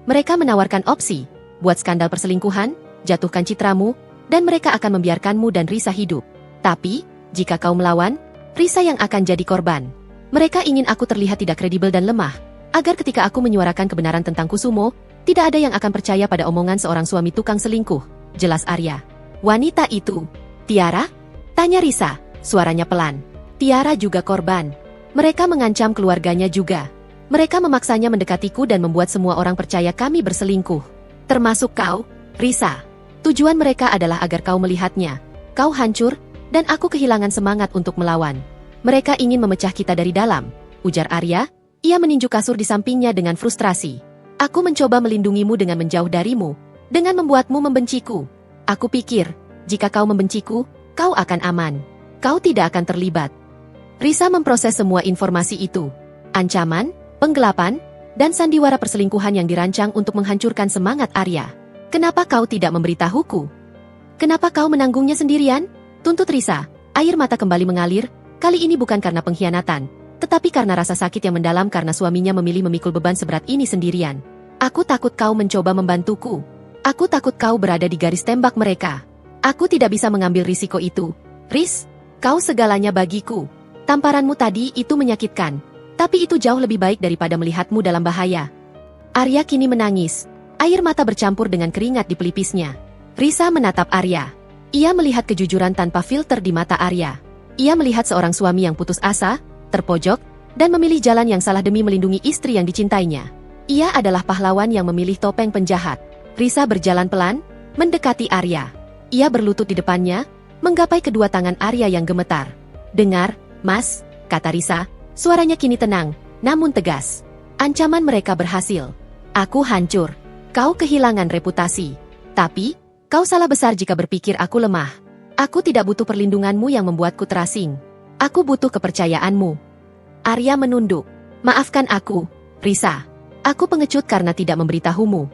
Mereka menawarkan opsi, buat skandal perselingkuhan, jatuhkan citramu, dan mereka akan membiarkanmu dan Risa hidup. Tapi, jika kau melawan, Risa yang akan jadi korban. Mereka ingin aku terlihat tidak kredibel dan lemah, agar ketika aku menyuarakan kebenaran tentang Kusumo, tidak ada yang akan percaya pada omongan seorang suami tukang selingkuh, jelas Arya. Wanita itu, Tiara? Tanya Risa, suaranya pelan. Tiara juga korban. Mereka mengancam keluarganya juga. Mereka memaksanya mendekatiku dan membuat semua orang percaya kami berselingkuh. Termasuk kau, Risa. Tujuan mereka adalah agar kau melihatnya. Kau hancur, dan aku kehilangan semangat untuk melawan. Mereka ingin memecah kita dari dalam, ujar Arya. Ia meninju kasur di sampingnya dengan frustrasi. Aku mencoba melindungimu dengan menjauh darimu, dengan membuatmu membenciku. Aku pikir, jika kau membenciku, kau akan aman. Kau tidak akan terlibat. Risa memproses semua informasi itu. Ancaman, penggelapan, dan sandiwara perselingkuhan yang dirancang untuk menghancurkan semangat Arya. Kenapa kau tidak memberitahuku? Kenapa kau menanggungnya sendirian? Tuntut Risa. Air mata kembali mengalir, kali ini bukan karena pengkhianatan, tetapi karena rasa sakit yang mendalam karena suaminya memilih memikul beban seberat ini sendirian. Aku takut kau mencoba membantuku. Aku takut kau berada di garis tembak mereka. Aku tidak bisa mengambil risiko itu. Riz, kau segalanya bagiku. Tamparanmu tadi itu menyakitkan, tapi itu jauh lebih baik daripada melihatmu dalam bahaya. Arya kini menangis. Air mata bercampur dengan keringat di pelipisnya. Risa menatap Arya. Ia melihat kejujuran tanpa filter di mata Arya. Ia melihat seorang suami yang putus asa, terpojok, dan memilih jalan yang salah demi melindungi istri yang dicintainya. Ia adalah pahlawan yang memilih topeng penjahat. Risa berjalan pelan, mendekati Arya. Ia berlutut di depannya, menggapai kedua tangan Arya yang gemetar. Dengar, Mas, kata Risa, suaranya kini tenang, namun tegas. Ancaman mereka berhasil. Aku hancur. Kau kehilangan reputasi. Tapi, kau salah besar jika berpikir aku lemah. Aku tidak butuh perlindunganmu yang membuatku terasing. Aku butuh kepercayaanmu. Arya menunduk. Maafkan aku, Risa. Aku pengecut karena tidak memberitahumu.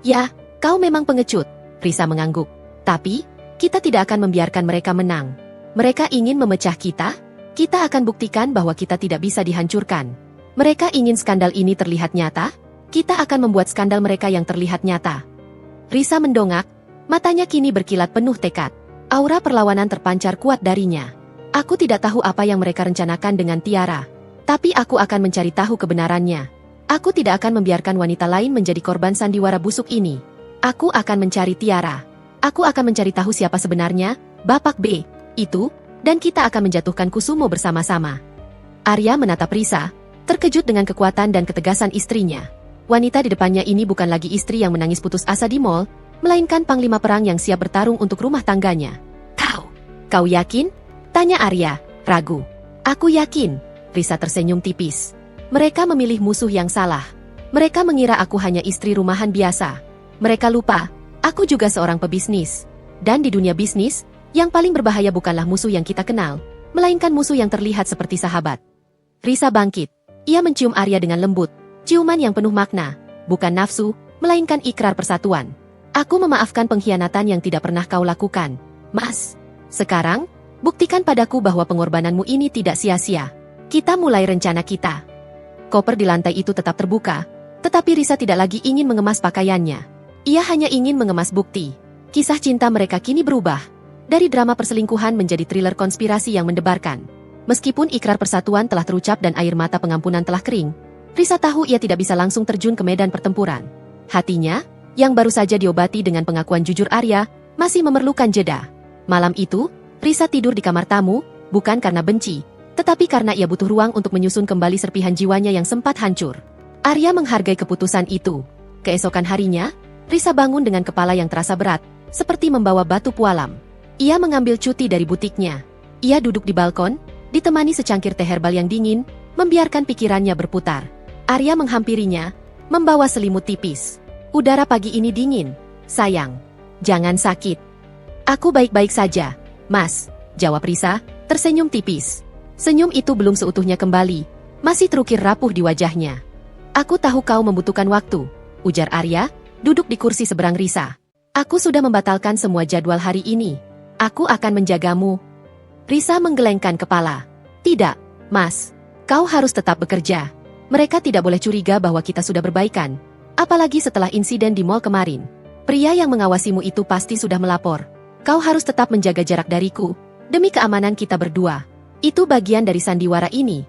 Ya, kau memang pengecut, Risa mengangguk. Tapi, kita tidak akan membiarkan mereka menang. Mereka ingin memecah kita. Kita akan buktikan bahwa kita tidak bisa dihancurkan. Mereka ingin skandal ini terlihat nyata. Kita akan membuat skandal mereka yang terlihat nyata. Risa mendongak, matanya kini berkilat penuh tekad. Aura perlawanan terpancar kuat darinya. Aku tidak tahu apa yang mereka rencanakan dengan Tiara. Tapi aku akan mencari tahu kebenarannya. Aku tidak akan membiarkan wanita lain menjadi korban sandiwara busuk ini. Aku akan mencari Tiara. Aku akan mencari tahu siapa sebenarnya, Bapak B. Itu, dan kita akan menjatuhkan Kusumo bersama-sama. Arya menatap Risa, terkejut dengan kekuatan dan ketegasan istrinya. Wanita di depannya ini bukan lagi istri yang menangis putus asa di mall, melainkan panglima perang yang siap bertarung untuk rumah tangganya. Kau yakin? Tanya Arya, ragu. Aku yakin, Risa tersenyum tipis. Mereka memilih musuh yang salah. Mereka mengira aku hanya istri rumahan biasa. Mereka lupa, aku juga seorang pebisnis. Dan di dunia bisnis, yang paling berbahaya bukanlah musuh yang kita kenal, melainkan musuh yang terlihat seperti sahabat. Risa bangkit. Ia mencium Arya dengan lembut. Ciuman yang penuh makna, bukan nafsu, melainkan ikrar persatuan. Aku memaafkan pengkhianatan yang tidak pernah kau lakukan, Mas. Sekarang, buktikan padaku bahwa pengorbananmu ini tidak sia-sia. Kita mulai rencana kita. Koper di lantai itu tetap terbuka, tetapi Risa tidak lagi ingin mengemas pakaiannya. Ia hanya ingin mengemas bukti. Kisah cinta mereka kini berubah. Dari drama perselingkuhan menjadi thriller konspirasi yang mendebarkan. Meskipun ikrar persatuan telah terucap dan air mata pengampunan telah kering, Risa tahu ia tidak bisa langsung terjun ke medan pertempuran. Hatinya yang baru saja diobati dengan pengakuan jujur Arya, masih memerlukan jeda. Malam itu, Risa tidur di kamar tamu, bukan karena benci, tetapi karena ia butuh ruang untuk menyusun kembali serpihan jiwanya yang sempat hancur. Arya menghargai keputusan itu. Keesokan harinya, Risa bangun dengan kepala yang terasa berat, seperti membawa batu pualam. Ia mengambil cuti dari butiknya. Ia duduk di balkon, ditemani secangkir teh herbal yang dingin, membiarkan pikirannya berputar. Arya menghampirinya, membawa selimut tipis. Udara pagi ini dingin. Sayang, jangan sakit. Aku baik-baik saja, Mas, jawab Risa, tersenyum tipis. Senyum itu belum seutuhnya kembali, masih terukir rapuh di wajahnya. Aku tahu kau membutuhkan waktu, ujar Arya, duduk di kursi seberang Risa. Aku sudah membatalkan semua jadwal hari ini. Aku akan menjagamu. Risa menggelengkan kepala. Tidak, Mas. Kau harus tetap bekerja. Mereka tidak boleh curiga bahwa kita sudah berbaikan. Apalagi setelah insiden di mall kemarin. Pria yang mengawasimu itu pasti sudah melapor. Kau harus tetap menjaga jarak dariku, demi keamanan kita berdua. Itu bagian dari sandiwara ini.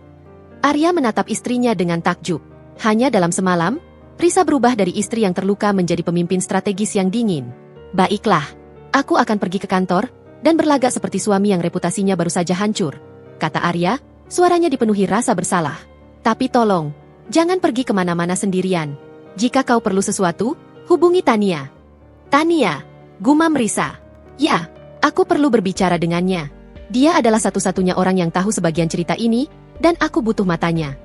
Arya menatap istrinya dengan takjub. Hanya dalam semalam, Risa berubah dari istri yang terluka menjadi pemimpin strategis yang dingin. Baiklah, aku akan pergi ke kantor, dan berlagak seperti suami yang reputasinya baru saja hancur, kata Arya, suaranya dipenuhi rasa bersalah. Tapi tolong, jangan pergi kemana-mana sendirian. Jika kau perlu sesuatu, hubungi Tania. Tania, gumam Risa. Ya, aku perlu berbicara dengannya. Dia adalah satu-satunya orang yang tahu sebagian cerita ini, dan aku butuh matanya.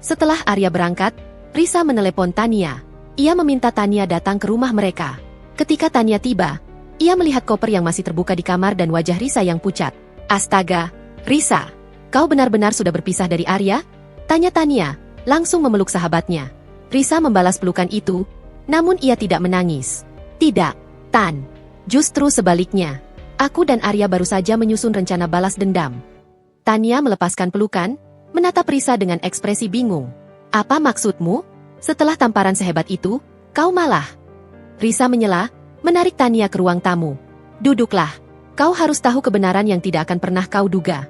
Setelah Arya berangkat, Risa menelepon Tania. Ia meminta Tania datang ke rumah mereka. Ketika Tania tiba, ia melihat koper yang masih terbuka di kamar dan wajah Risa yang pucat. Astaga, Risa, kau benar-benar sudah berpisah dari Arya? Tanya Tania, langsung memeluk sahabatnya. Risa membalas pelukan itu, namun ia tidak menangis. Tidak, Tan. Justru sebaliknya. Aku dan Arya baru saja menyusun rencana balas dendam. Tania melepaskan pelukan, menatap Risa dengan ekspresi bingung. Apa maksudmu? Setelah tamparan sehebat itu, kau malah... Risa menyela, menarik Tania ke ruang tamu. Duduklah. Kau harus tahu kebenaran yang tidak akan pernah kau duga.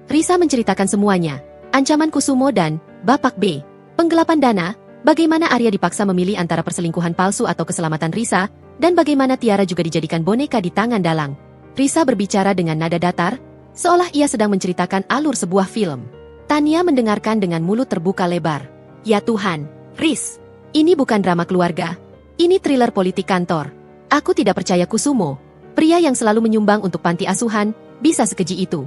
Risa menceritakan semuanya. Ancaman Kusumo dan Bapak B. Penggelapan dana, bagaimana Arya dipaksa memilih antara perselingkuhan palsu atau keselamatan Risa, dan bagaimana Tiara juga dijadikan boneka di tangan dalang. Risa berbicara dengan nada datar, seolah ia sedang menceritakan alur sebuah film. Tania mendengarkan dengan mulut terbuka lebar. Ya Tuhan, Riz, ini bukan drama keluarga. Ini thriller politik kantor. Aku tidak percaya Kusumo, pria yang selalu menyumbang untuk panti asuhan, bisa sekeji itu.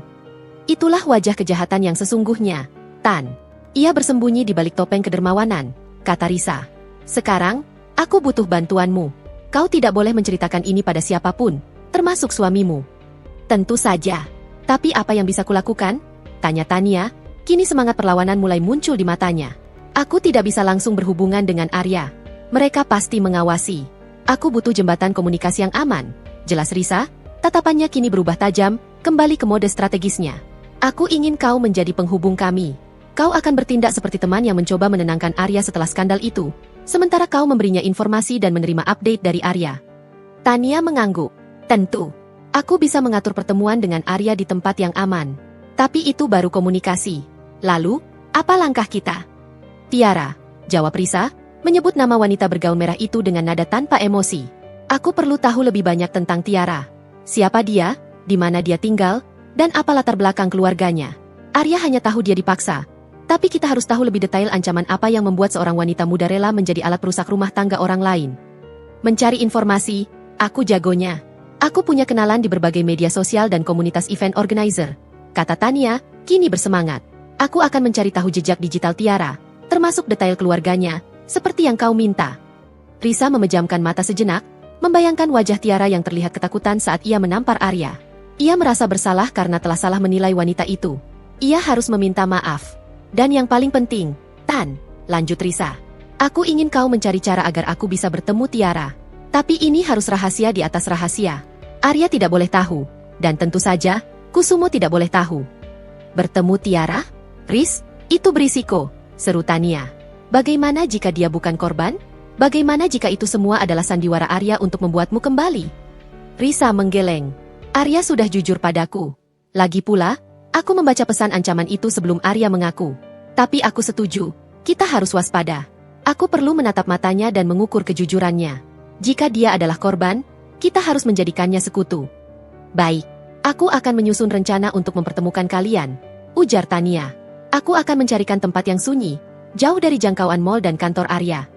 Itulah wajah kejahatan yang sesungguhnya, Tan. Ia bersembunyi di balik topeng kedermawanan, kata Risa. Sekarang, aku butuh bantuanmu. Kau tidak boleh menceritakan ini pada siapapun, termasuk suamimu. Tentu saja. Tapi apa yang bisa kulakukan? Tanya Tania, kini semangat perlawanan mulai muncul di matanya. Aku tidak bisa langsung berhubungan dengan Arya. Mereka pasti mengawasi. Aku butuh jembatan komunikasi yang aman. Jelas Risa, tatapannya kini berubah tajam, kembali ke mode strategisnya. Aku ingin kau menjadi penghubung kami. Kau akan bertindak seperti teman yang mencoba menenangkan Arya setelah skandal itu, sementara kau memberinya informasi dan menerima update dari Arya. Tania mengangguk. Tentu. Aku bisa mengatur pertemuan dengan Arya di tempat yang aman. Tapi itu baru komunikasi. Lalu, apa langkah kita? Tiara, jawab Risa, menyebut nama wanita bergaun merah itu dengan nada tanpa emosi. Aku perlu tahu lebih banyak tentang Tiara. Siapa dia, di mana dia tinggal, dan apa latar belakang keluarganya. Arya hanya tahu dia dipaksa. Tapi kita harus tahu lebih detail ancaman apa yang membuat seorang wanita muda rela menjadi alat perusak rumah tangga orang lain. Mencari informasi, aku jagonya. Aku punya kenalan di berbagai media sosial dan komunitas event organizer. Kata Tania, kini bersemangat. Aku akan mencari tahu jejak digital Tiara, termasuk detail keluarganya, seperti yang kau minta. Risa memejamkan mata sejenak, membayangkan wajah Tiara yang terlihat ketakutan saat ia menampar Arya. Ia merasa bersalah karena telah salah menilai wanita itu. Ia harus meminta maaf. Dan yang paling penting, Tan, lanjut Risa. Aku ingin kau mencari cara agar aku bisa bertemu Tiara. Tapi ini harus rahasia di atas rahasia. Arya tidak boleh tahu. Dan tentu saja, Kusumo tidak boleh tahu. Bertemu Tiara? Riz, itu berisiko, seru Tania. Bagaimana jika dia bukan korban? Bagaimana jika itu semua adalah sandiwara Arya untuk membuatmu kembali? Risa menggeleng. Arya sudah jujur padaku. Lagi pula, aku membaca pesan ancaman itu sebelum Arya mengaku. Tapi aku setuju, kita harus waspada. Aku perlu menatap matanya dan mengukur kejujurannya. Jika dia adalah korban, kita harus menjadikannya sekutu. Baik, aku akan menyusun rencana untuk mempertemukan kalian, ujar Tania. Aku akan mencarikan tempat yang sunyi, jauh dari jangkauan mall dan kantor Arya.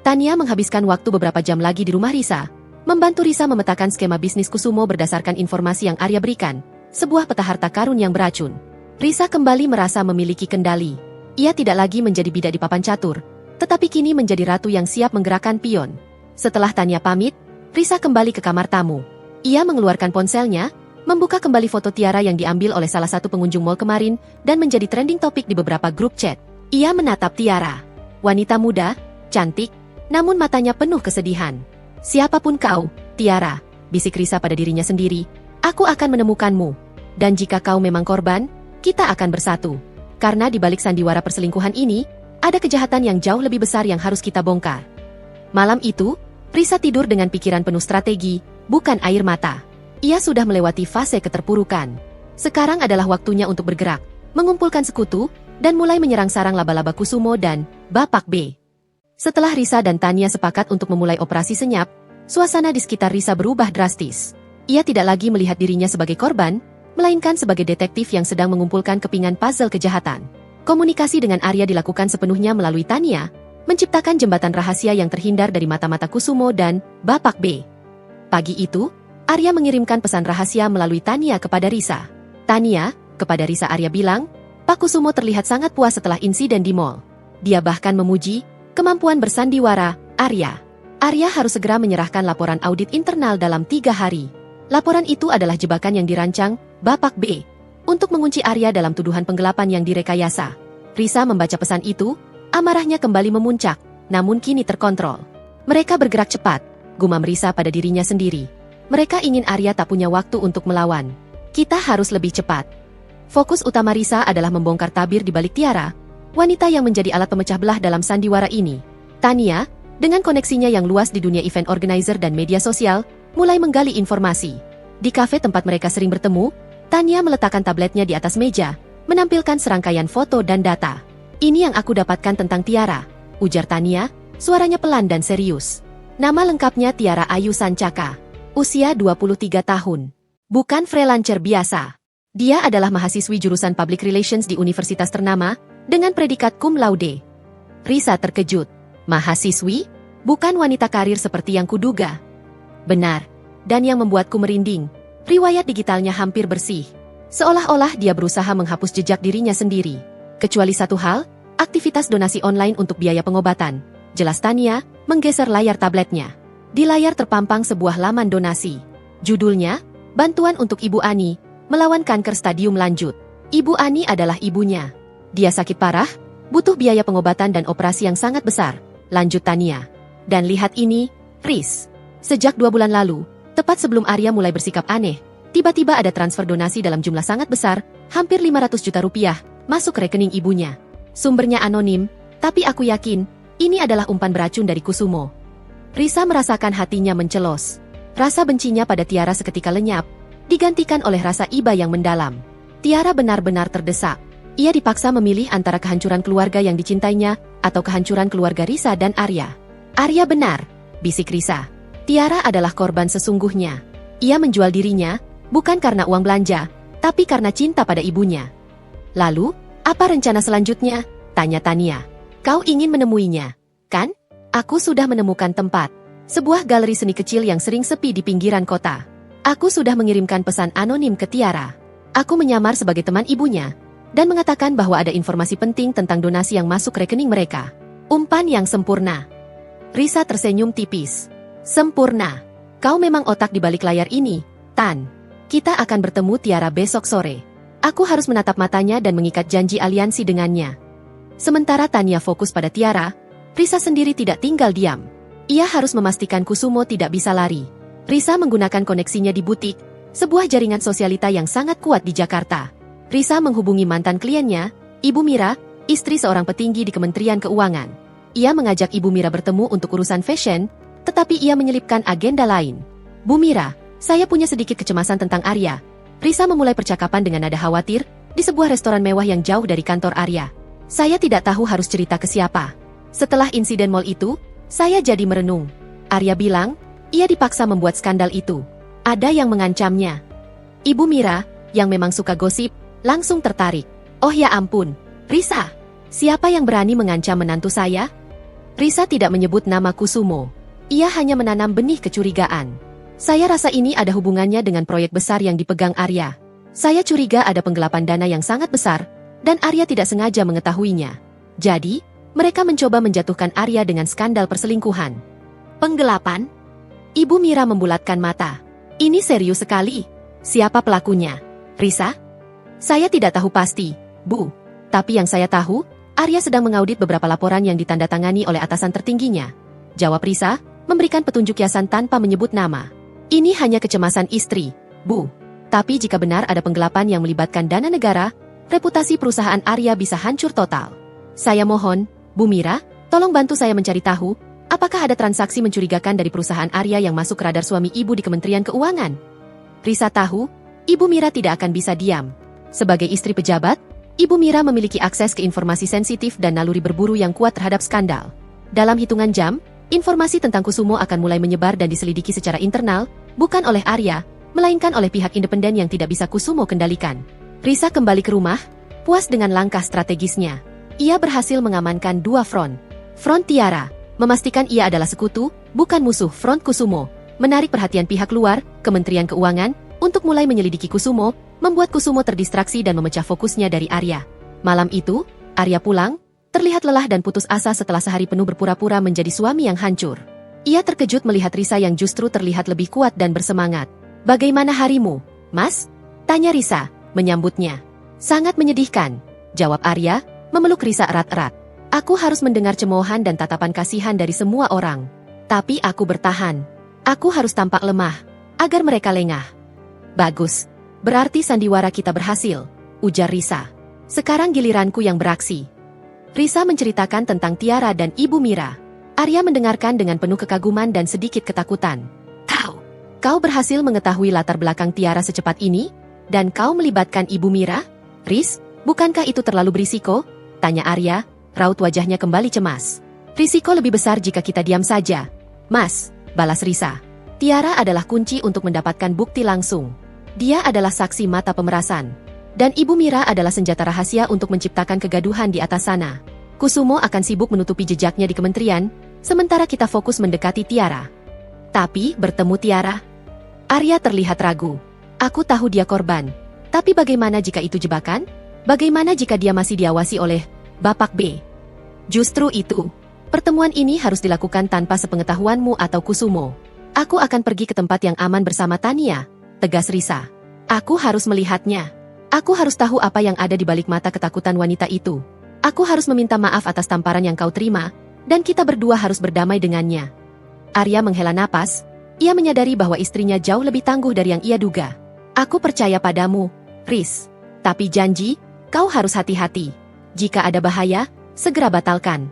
Tania menghabiskan waktu beberapa jam lagi di rumah Risa, membantu Risa memetakan skema bisnis Kusumo berdasarkan informasi yang Arya berikan, sebuah peta harta karun yang beracun. Risa kembali merasa memiliki kendali. Ia tidak lagi menjadi bidak di papan catur, tetapi kini menjadi ratu yang siap menggerakkan pion. Setelah Tania pamit, Risa kembali ke kamar tamu. Ia mengeluarkan ponselnya, membuka kembali foto Tiara yang diambil oleh salah satu pengunjung mall kemarin dan menjadi trending topik di beberapa grup chat. Ia menatap Tiara. Wanita muda, cantik, namun matanya penuh kesedihan. Siapapun kau, Tiara, bisik Risa pada dirinya sendiri, aku akan menemukanmu. Dan jika kau memang korban, kita akan bersatu. Karena di balik sandiwara perselingkuhan ini, ada kejahatan yang jauh lebih besar yang harus kita bongkar. Malam itu, Risa tidur dengan pikiran penuh strategi, bukan air mata. Ia sudah melewati fase keterpurukan. Sekarang adalah waktunya untuk bergerak, mengumpulkan sekutu, dan mulai menyerang sarang laba-laba Kusumo dan Bapak B. Setelah Risa dan Tania sepakat untuk memulai operasi senyap, suasana di sekitar Risa berubah drastis. Ia tidak lagi melihat dirinya sebagai korban, melainkan sebagai detektif yang sedang mengumpulkan kepingan puzzle kejahatan. Komunikasi dengan Arya dilakukan sepenuhnya melalui Tania, menciptakan jembatan rahasia yang terhindar dari mata-mata Kusumo dan Bapak B. Pagi itu, Arya mengirimkan pesan rahasia melalui Tania kepada Risa. Tania, kepada Risa Arya bilang, Pak Kusumo terlihat sangat puas setelah insiden di mall. Dia bahkan memuji kemampuan bersandiwara Arya. Arya harus segera menyerahkan laporan audit internal dalam 3 hari. Laporan itu adalah jebakan yang dirancang Bapak B untuk mengunci Arya dalam tuduhan penggelapan yang direkayasa. Risa membaca pesan itu, amarahnya kembali memuncak, namun kini terkontrol. Mereka bergerak cepat, gumam Risa pada dirinya sendiri. Mereka ingin Arya tak punya waktu untuk melawan. Kita harus lebih cepat. Fokus utama Risa adalah membongkar tabir di balik Tiara, wanita yang menjadi alat pemecah belah dalam sandiwara ini. Tania, dengan koneksinya yang luas di dunia event organizer dan media sosial, mulai menggali informasi. Di kafe tempat mereka sering bertemu, Tania meletakkan tabletnya di atas meja, menampilkan serangkaian foto dan data. Ini yang aku dapatkan tentang Tiara, ujar Tania, suaranya pelan dan serius. Nama lengkapnya Tiara Ayu Sancaka. Usia 23 tahun. Bukan freelancer biasa. Dia adalah mahasiswi jurusan Public Relations di universitas ternama, dengan predikat cum laude. Risa terkejut. Mahasiswi? Bukan wanita karir seperti yang kuduga. Benar. Dan yang membuatku merinding, riwayat digitalnya hampir bersih. Seolah-olah dia berusaha menghapus jejak dirinya sendiri. Kecuali satu hal, aktivitas donasi online untuk biaya pengobatan. Jelas Tania, menggeser layar tabletnya. Di layar terpampang sebuah laman donasi. Judulnya, Bantuan untuk Ibu Ani, melawan kanker stadium lanjut. Ibu Ani adalah ibunya. Dia sakit parah, butuh biaya pengobatan dan operasi yang sangat besar, lanjut Tania. Dan lihat ini, Riz. Sejak 2 bulan lalu, tepat sebelum Arya mulai bersikap aneh, tiba-tiba ada transfer donasi dalam jumlah sangat besar, hampir 500 juta rupiah, masuk ke rekening ibunya. Sumbernya anonim, tapi aku yakin, ini adalah umpan beracun dari Kusumo. Risa merasakan hatinya mencelos. Rasa bencinya pada Tiara seketika lenyap, digantikan oleh rasa iba yang mendalam. Tiara benar-benar terdesak. Ia dipaksa memilih antara kehancuran keluarga yang dicintainya, atau kehancuran keluarga Risa dan Arya. Arya benar, bisik Risa. Tiara adalah korban sesungguhnya. Ia menjual dirinya, bukan karena uang belanja, tapi karena cinta pada ibunya. Lalu, apa rencana selanjutnya? Tanya Tania. Kau ingin menemuinya, kan? Aku sudah menemukan tempat. Sebuah galeri seni kecil yang sering sepi di pinggiran kota. Aku sudah mengirimkan pesan anonim ke Tiara. Aku menyamar sebagai teman ibunya, dan mengatakan bahwa ada informasi penting tentang donasi yang masuk rekening mereka. Umpan yang sempurna. Risa tersenyum tipis. Sempurna. Kau memang otak di balik layar ini, Tan. Kita akan bertemu Tiara besok sore. Aku harus menatap matanya dan mengikat janji aliansi dengannya. Sementara Tania fokus pada Tiara, Risa sendiri tidak tinggal diam. Ia harus memastikan Kusumo tidak bisa lari. Risa menggunakan koneksinya di butik, sebuah jaringan sosialita yang sangat kuat di Jakarta. Risa menghubungi mantan kliennya, Ibu Mira, istri seorang petinggi di Kementerian Keuangan. Ia mengajak Ibu Mira bertemu untuk urusan fashion, tetapi ia menyelipkan agenda lain. Bu Mira, saya punya sedikit kecemasan tentang Arya. Risa memulai percakapan dengan nada khawatir, di sebuah restoran mewah yang jauh dari kantor Arya. Saya tidak tahu harus cerita ke siapa. Setelah insiden mall itu, saya jadi merenung. Arya bilang, ia dipaksa membuat skandal itu. Ada yang mengancamnya. Ibu Mira, yang memang suka gosip, langsung tertarik. Oh ya ampun, Risa. Siapa yang berani mengancam menantu saya? Risa tidak menyebut nama Kusumo. Ia hanya menanam benih kecurigaan. Saya rasa ini ada hubungannya dengan proyek besar yang dipegang Arya. Saya curiga ada penggelapan dana yang sangat besar, dan Arya tidak sengaja mengetahuinya. Jadi, mereka mencoba menjatuhkan Arya dengan skandal perselingkuhan. Penggelapan? Ibu Mira membulatkan mata. Ini serius sekali. Siapa pelakunya? Risa? Saya tidak tahu pasti, Bu. Tapi yang saya tahu, Arya sedang mengaudit beberapa laporan yang ditandatangani oleh atasan tertingginya. Jawab Risa, memberikan petunjuk kiasan tanpa menyebut nama. Ini hanya kecemasan istri, Bu. Tapi jika benar ada penggelapan yang melibatkan dana negara, reputasi perusahaan Arya bisa hancur total. Saya mohon, Bu Mira, tolong bantu saya mencari tahu, apakah ada transaksi mencurigakan dari perusahaan Arya yang masuk ke radar suami ibu di Kementerian Keuangan? Risa tahu, Ibu Mira tidak akan bisa diam. Sebagai istri pejabat, Ibu Mira memiliki akses ke informasi sensitif dan naluri berburu yang kuat terhadap skandal. Dalam hitungan jam, informasi tentang Kusumo akan mulai menyebar dan diselidiki secara internal, bukan oleh Arya, melainkan oleh pihak independen yang tidak bisa Kusumo kendalikan. Risa kembali ke rumah, puas dengan langkah strategisnya. Ia berhasil mengamankan dua front. Front Tiara, memastikan ia adalah sekutu, bukan musuh. Front Kusumo, menarik perhatian pihak luar, Kementerian Keuangan, untuk mulai menyelidiki Kusumo, membuat Kusumo terdistraksi dan memecah fokusnya dari Arya. Malam itu, Arya pulang, terlihat lelah dan putus asa setelah sehari penuh berpura-pura menjadi suami yang hancur. Ia terkejut melihat Risa yang justru terlihat lebih kuat dan bersemangat. Bagaimana harimu, Mas? Tanya Risa, menyambutnya. Sangat menyedihkan, jawab Arya, memeluk Risa erat-erat. Aku harus mendengar cemoohan dan tatapan kasihan dari semua orang. Tapi aku bertahan. Aku harus tampak lemah, agar mereka lengah. Bagus. Berarti sandiwara kita berhasil, ujar Risa. Sekarang giliranku yang beraksi. Risa menceritakan tentang Tiara dan Ibu Mira. Arya mendengarkan dengan penuh kekaguman dan sedikit ketakutan. Kau berhasil mengetahui latar belakang Tiara secepat ini? Dan kau melibatkan Ibu Mira? Riz, bukankah itu terlalu berisiko? Tanya Arya, raut wajahnya kembali cemas. Risiko lebih besar jika kita diam saja. Mas, balas Risa. Tiara adalah kunci untuk mendapatkan bukti langsung. Dia adalah saksi mata pemerasan. Dan Ibu Mira adalah senjata rahasia untuk menciptakan kegaduhan di atas sana. Kusumo akan sibuk menutupi jejaknya di kementerian, sementara kita fokus mendekati Tiara. Tapi, bertemu Tiara? Arya terlihat ragu. Aku tahu dia korban. Tapi bagaimana jika itu jebakan? Bagaimana jika dia masih diawasi oleh Bapak B? Justru itu. Pertemuan ini harus dilakukan tanpa sepengetahuanmu atau Kusumo. Aku akan pergi ke tempat yang aman bersama Tania, tegas Risa. Aku harus melihatnya. Aku harus tahu apa yang ada di balik mata ketakutan wanita itu. Aku harus meminta maaf atas tamparan yang kau terima, dan kita berdua harus berdamai dengannya. Arya menghela napas. Ia menyadari bahwa istrinya jauh lebih tangguh dari yang ia duga. Aku percaya padamu, Riz. Tapi janji, kau harus hati-hati. Jika ada bahaya, segera batalkan.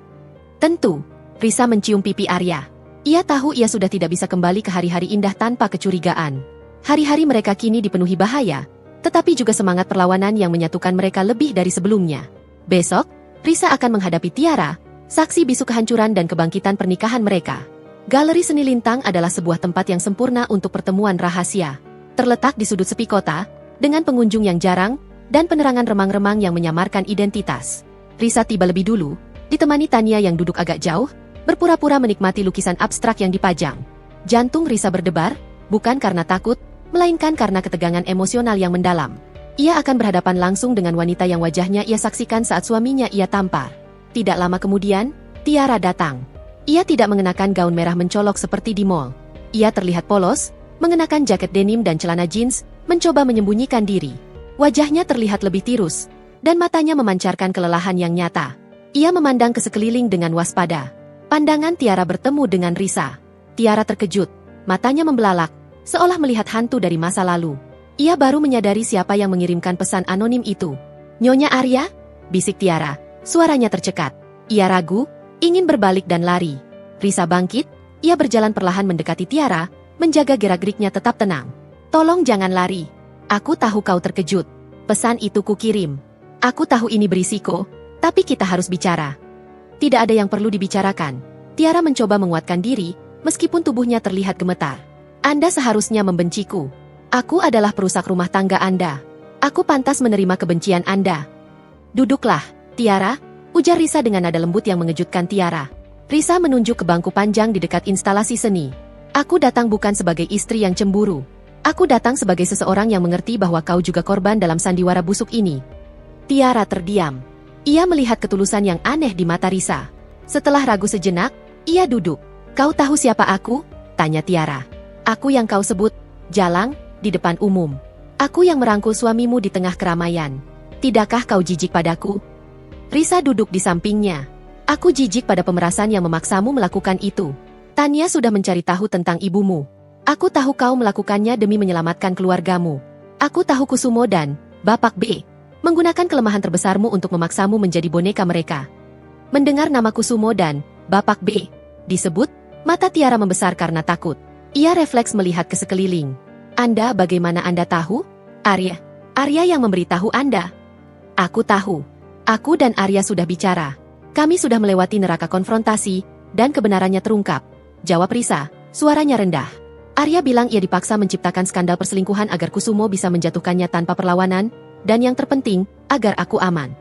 Tentu, Risa mencium pipi Arya. Ia tahu ia sudah tidak bisa kembali ke hari-hari indah tanpa kecurigaan. Hari-hari mereka kini dipenuhi bahaya, tetapi juga semangat perlawanan yang menyatukan mereka lebih dari sebelumnya. Besok, Risa akan menghadapi Tiara, saksi bisu kehancuran dan kebangkitan pernikahan mereka. Galeri Seni Lintang adalah sebuah tempat yang sempurna untuk pertemuan rahasia. Terletak di sudut sepi kota, dengan pengunjung yang jarang, dan penerangan remang-remang yang menyamarkan identitas. Risa tiba lebih dulu, ditemani Tania yang duduk agak jauh, berpura-pura menikmati lukisan abstrak yang dipajang. Jantung Risa berdebar, bukan karena takut, melainkan karena ketegangan emosional yang mendalam. Ia akan berhadapan langsung dengan wanita yang wajahnya ia saksikan saat suaminya ia tampar. Tidak lama kemudian, Tiara datang. Ia tidak mengenakan gaun merah mencolok seperti di mall. Ia terlihat polos, mengenakan jaket denim dan celana jeans, mencoba menyembunyikan diri. Wajahnya terlihat lebih tirus, dan matanya memancarkan kelelahan yang nyata. Ia memandang ke sekeliling dengan waspada. Pandangan Tiara bertemu dengan Risa. Tiara terkejut, matanya membelalak, seolah melihat hantu dari masa lalu. Ia baru menyadari siapa yang mengirimkan pesan anonim itu. Nyonya Arya? Bisik Tiara, suaranya tercekat. Ia ragu, ingin berbalik dan lari. Risa bangkit, ia berjalan perlahan mendekati Tiara, menjaga gerak-geriknya tetap tenang. Tolong jangan lari. Aku tahu kau terkejut. Pesan itu kukirim. Aku tahu ini berisiko, tapi kita harus bicara. Tidak ada yang perlu dibicarakan. Tiara mencoba menguatkan diri, meskipun tubuhnya terlihat gemetar. Anda seharusnya membenciku. Aku adalah perusak rumah tangga Anda. Aku pantas menerima kebencian Anda. Duduklah, Tiara, ujar Risa dengan nada lembut yang mengejutkan Tiara. Risa menunjuk ke bangku panjang di dekat instalasi seni. Aku datang bukan sebagai istri yang cemburu. Aku datang sebagai seseorang yang mengerti bahwa kau juga korban dalam sandiwara busuk ini. Tiara terdiam. Ia melihat ketulusan yang aneh di mata Risa. Setelah ragu sejenak, ia duduk. Kau tahu siapa aku? Tanya Tiara. Aku yang kau sebut, jalang, di depan umum. Aku yang merangkul suamimu di tengah keramaian. Tidakkah kau jijik padaku? Risa duduk di sampingnya. Aku jijik pada pemerasan yang memaksamu melakukan itu. Tania sudah mencari tahu tentang ibumu. Aku tahu kau melakukannya demi menyelamatkan keluargamu. Aku tahu Kusumo dan Bapak B menggunakan kelemahan terbesarmu untuk memaksamu menjadi boneka mereka. Mendengar nama Kusumo dan Bapak B disebut, mata Tiara membesar karena takut. Ia refleks melihat ke sekeliling. Anda, bagaimana Anda tahu? Arya yang memberitahu Anda. Aku tahu. Aku dan Arya sudah bicara. Kami sudah melewati neraka konfrontasi, dan kebenarannya terungkap. Jawab Risa, suaranya rendah. Arya bilang ia dipaksa menciptakan skandal perselingkuhan agar Kusumo bisa menjatuhkannya tanpa perlawanan, dan yang terpenting, agar aku aman.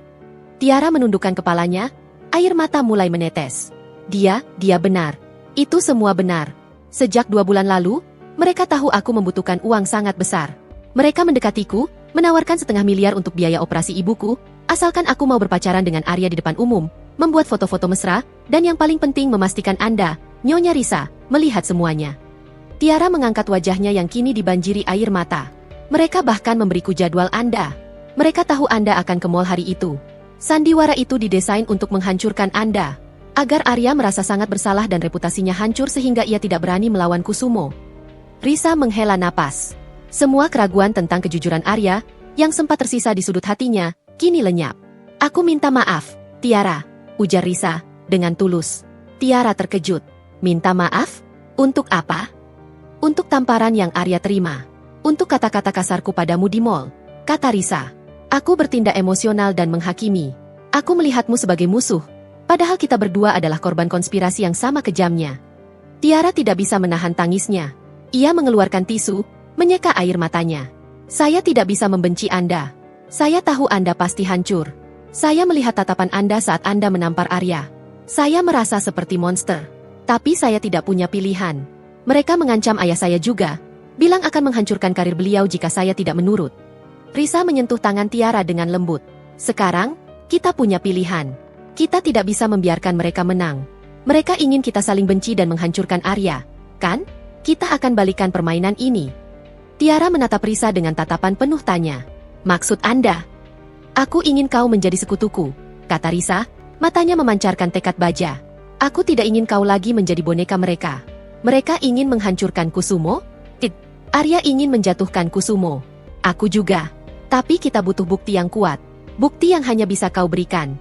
Tiara menundukkan kepalanya, air mata mulai menetes. Dia benar. Itu semua benar. Sejak 2 bulan lalu, mereka tahu aku membutuhkan uang sangat besar. Mereka mendekatiku, menawarkan 500 miliar untuk biaya operasi ibuku, asalkan aku mau berpacaran dengan Arya di depan umum, membuat foto-foto mesra, dan yang paling penting memastikan Anda, Nyonya Risa, melihat semuanya. Tiara mengangkat wajahnya yang kini dibanjiri air mata. Mereka bahkan memberiku jadwal Anda. Mereka tahu Anda akan ke mall hari itu. Sandiwara itu didesain untuk menghancurkan Anda. Agar Arya merasa sangat bersalah dan reputasinya hancur sehingga ia tidak berani melawan Kusumo. Risa menghela napas. Semua keraguan tentang kejujuran Arya, yang sempat tersisa di sudut hatinya, kini lenyap. Aku minta maaf, Tiara, ujar Risa, dengan tulus. Tiara terkejut. Minta maaf? Untuk apa? Untuk tamparan yang Arya terima. Untuk kata-kata kasarku padamu di mall, kata Risa. Aku bertindak emosional dan menghakimi. Aku melihatmu sebagai musuh, padahal kita berdua adalah korban konspirasi yang sama kejamnya. Tiara tidak bisa menahan tangisnya. Ia mengeluarkan tisu, menyeka air matanya. Saya tidak bisa membenci Anda. Saya tahu Anda pasti hancur. Saya melihat tatapan Anda saat Anda menampar Arya. Saya merasa seperti monster. Tapi saya tidak punya pilihan. Mereka mengancam ayah saya juga, bilang akan menghancurkan karir beliau jika saya tidak menurut. Risa menyentuh tangan Tiara dengan lembut. Sekarang, kita punya pilihan. Kita tidak bisa membiarkan mereka menang. Mereka ingin kita saling benci dan menghancurkan Arya, kan? Kita akan balikan permainan ini. Tiara menatap Risa dengan tatapan penuh tanya. Maksud Anda? Aku ingin kau menjadi sekutuku, kata Risa, matanya memancarkan tekad baja. Aku tidak ingin kau lagi menjadi boneka mereka. Mereka ingin menghancurkan Kusumo? Arya ingin menjatuhkan Kusumo. Aku juga. Tapi kita butuh bukti yang kuat. Bukti yang hanya bisa kau berikan.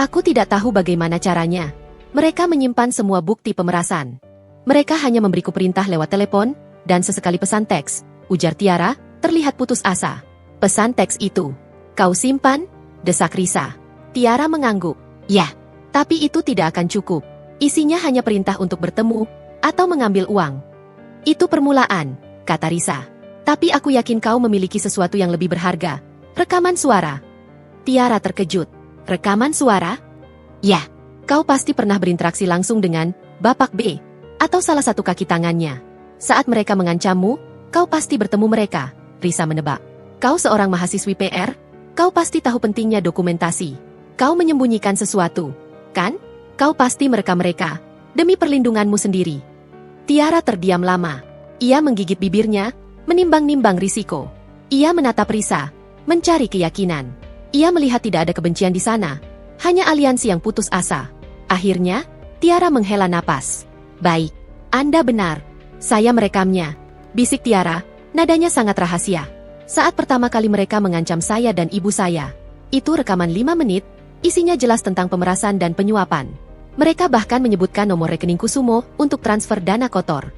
Aku tidak tahu bagaimana caranya. Mereka menyimpan semua bukti pemerasan. Mereka hanya memberiku perintah lewat telepon, dan sesekali pesan teks, ujar Tiara, terlihat putus asa. Pesan teks itu, kau simpan? Desak Risa. Tiara mengangguk. Ya, tapi itu tidak akan cukup. Isinya hanya perintah untuk bertemu, atau mengambil uang. Itu permulaan, kata Risa. Tapi aku yakin kau memiliki sesuatu yang lebih berharga. Rekaman suara. Tiara terkejut. Rekaman suara? Ya, kau pasti pernah berinteraksi langsung dengan Bapak B, atau salah satu kaki tangannya. Saat mereka mengancammu, kau pasti bertemu mereka, Risa menebak. Kau seorang mahasiswi PR, kau pasti tahu pentingnya dokumentasi. Kau menyembunyikan sesuatu, kan? Kau pasti merekam mereka, demi perlindunganmu sendiri. Tiara terdiam lama. Ia menggigit bibirnya, menimbang-nimbang risiko. Ia menatap Risa, mencari keyakinan. Ia melihat tidak ada kebencian di sana, hanya aliansi yang putus asa. Akhirnya, Tiara menghela napas. Baik, Anda benar. Saya merekamnya, bisik Tiara, nadanya sangat rahasia. Saat pertama kali mereka mengancam saya dan ibu saya. Itu rekaman 5 menit, isinya jelas tentang pemerasan dan penyuapan. Mereka bahkan menyebutkan nomor rekening Kusumo untuk transfer dana kotor.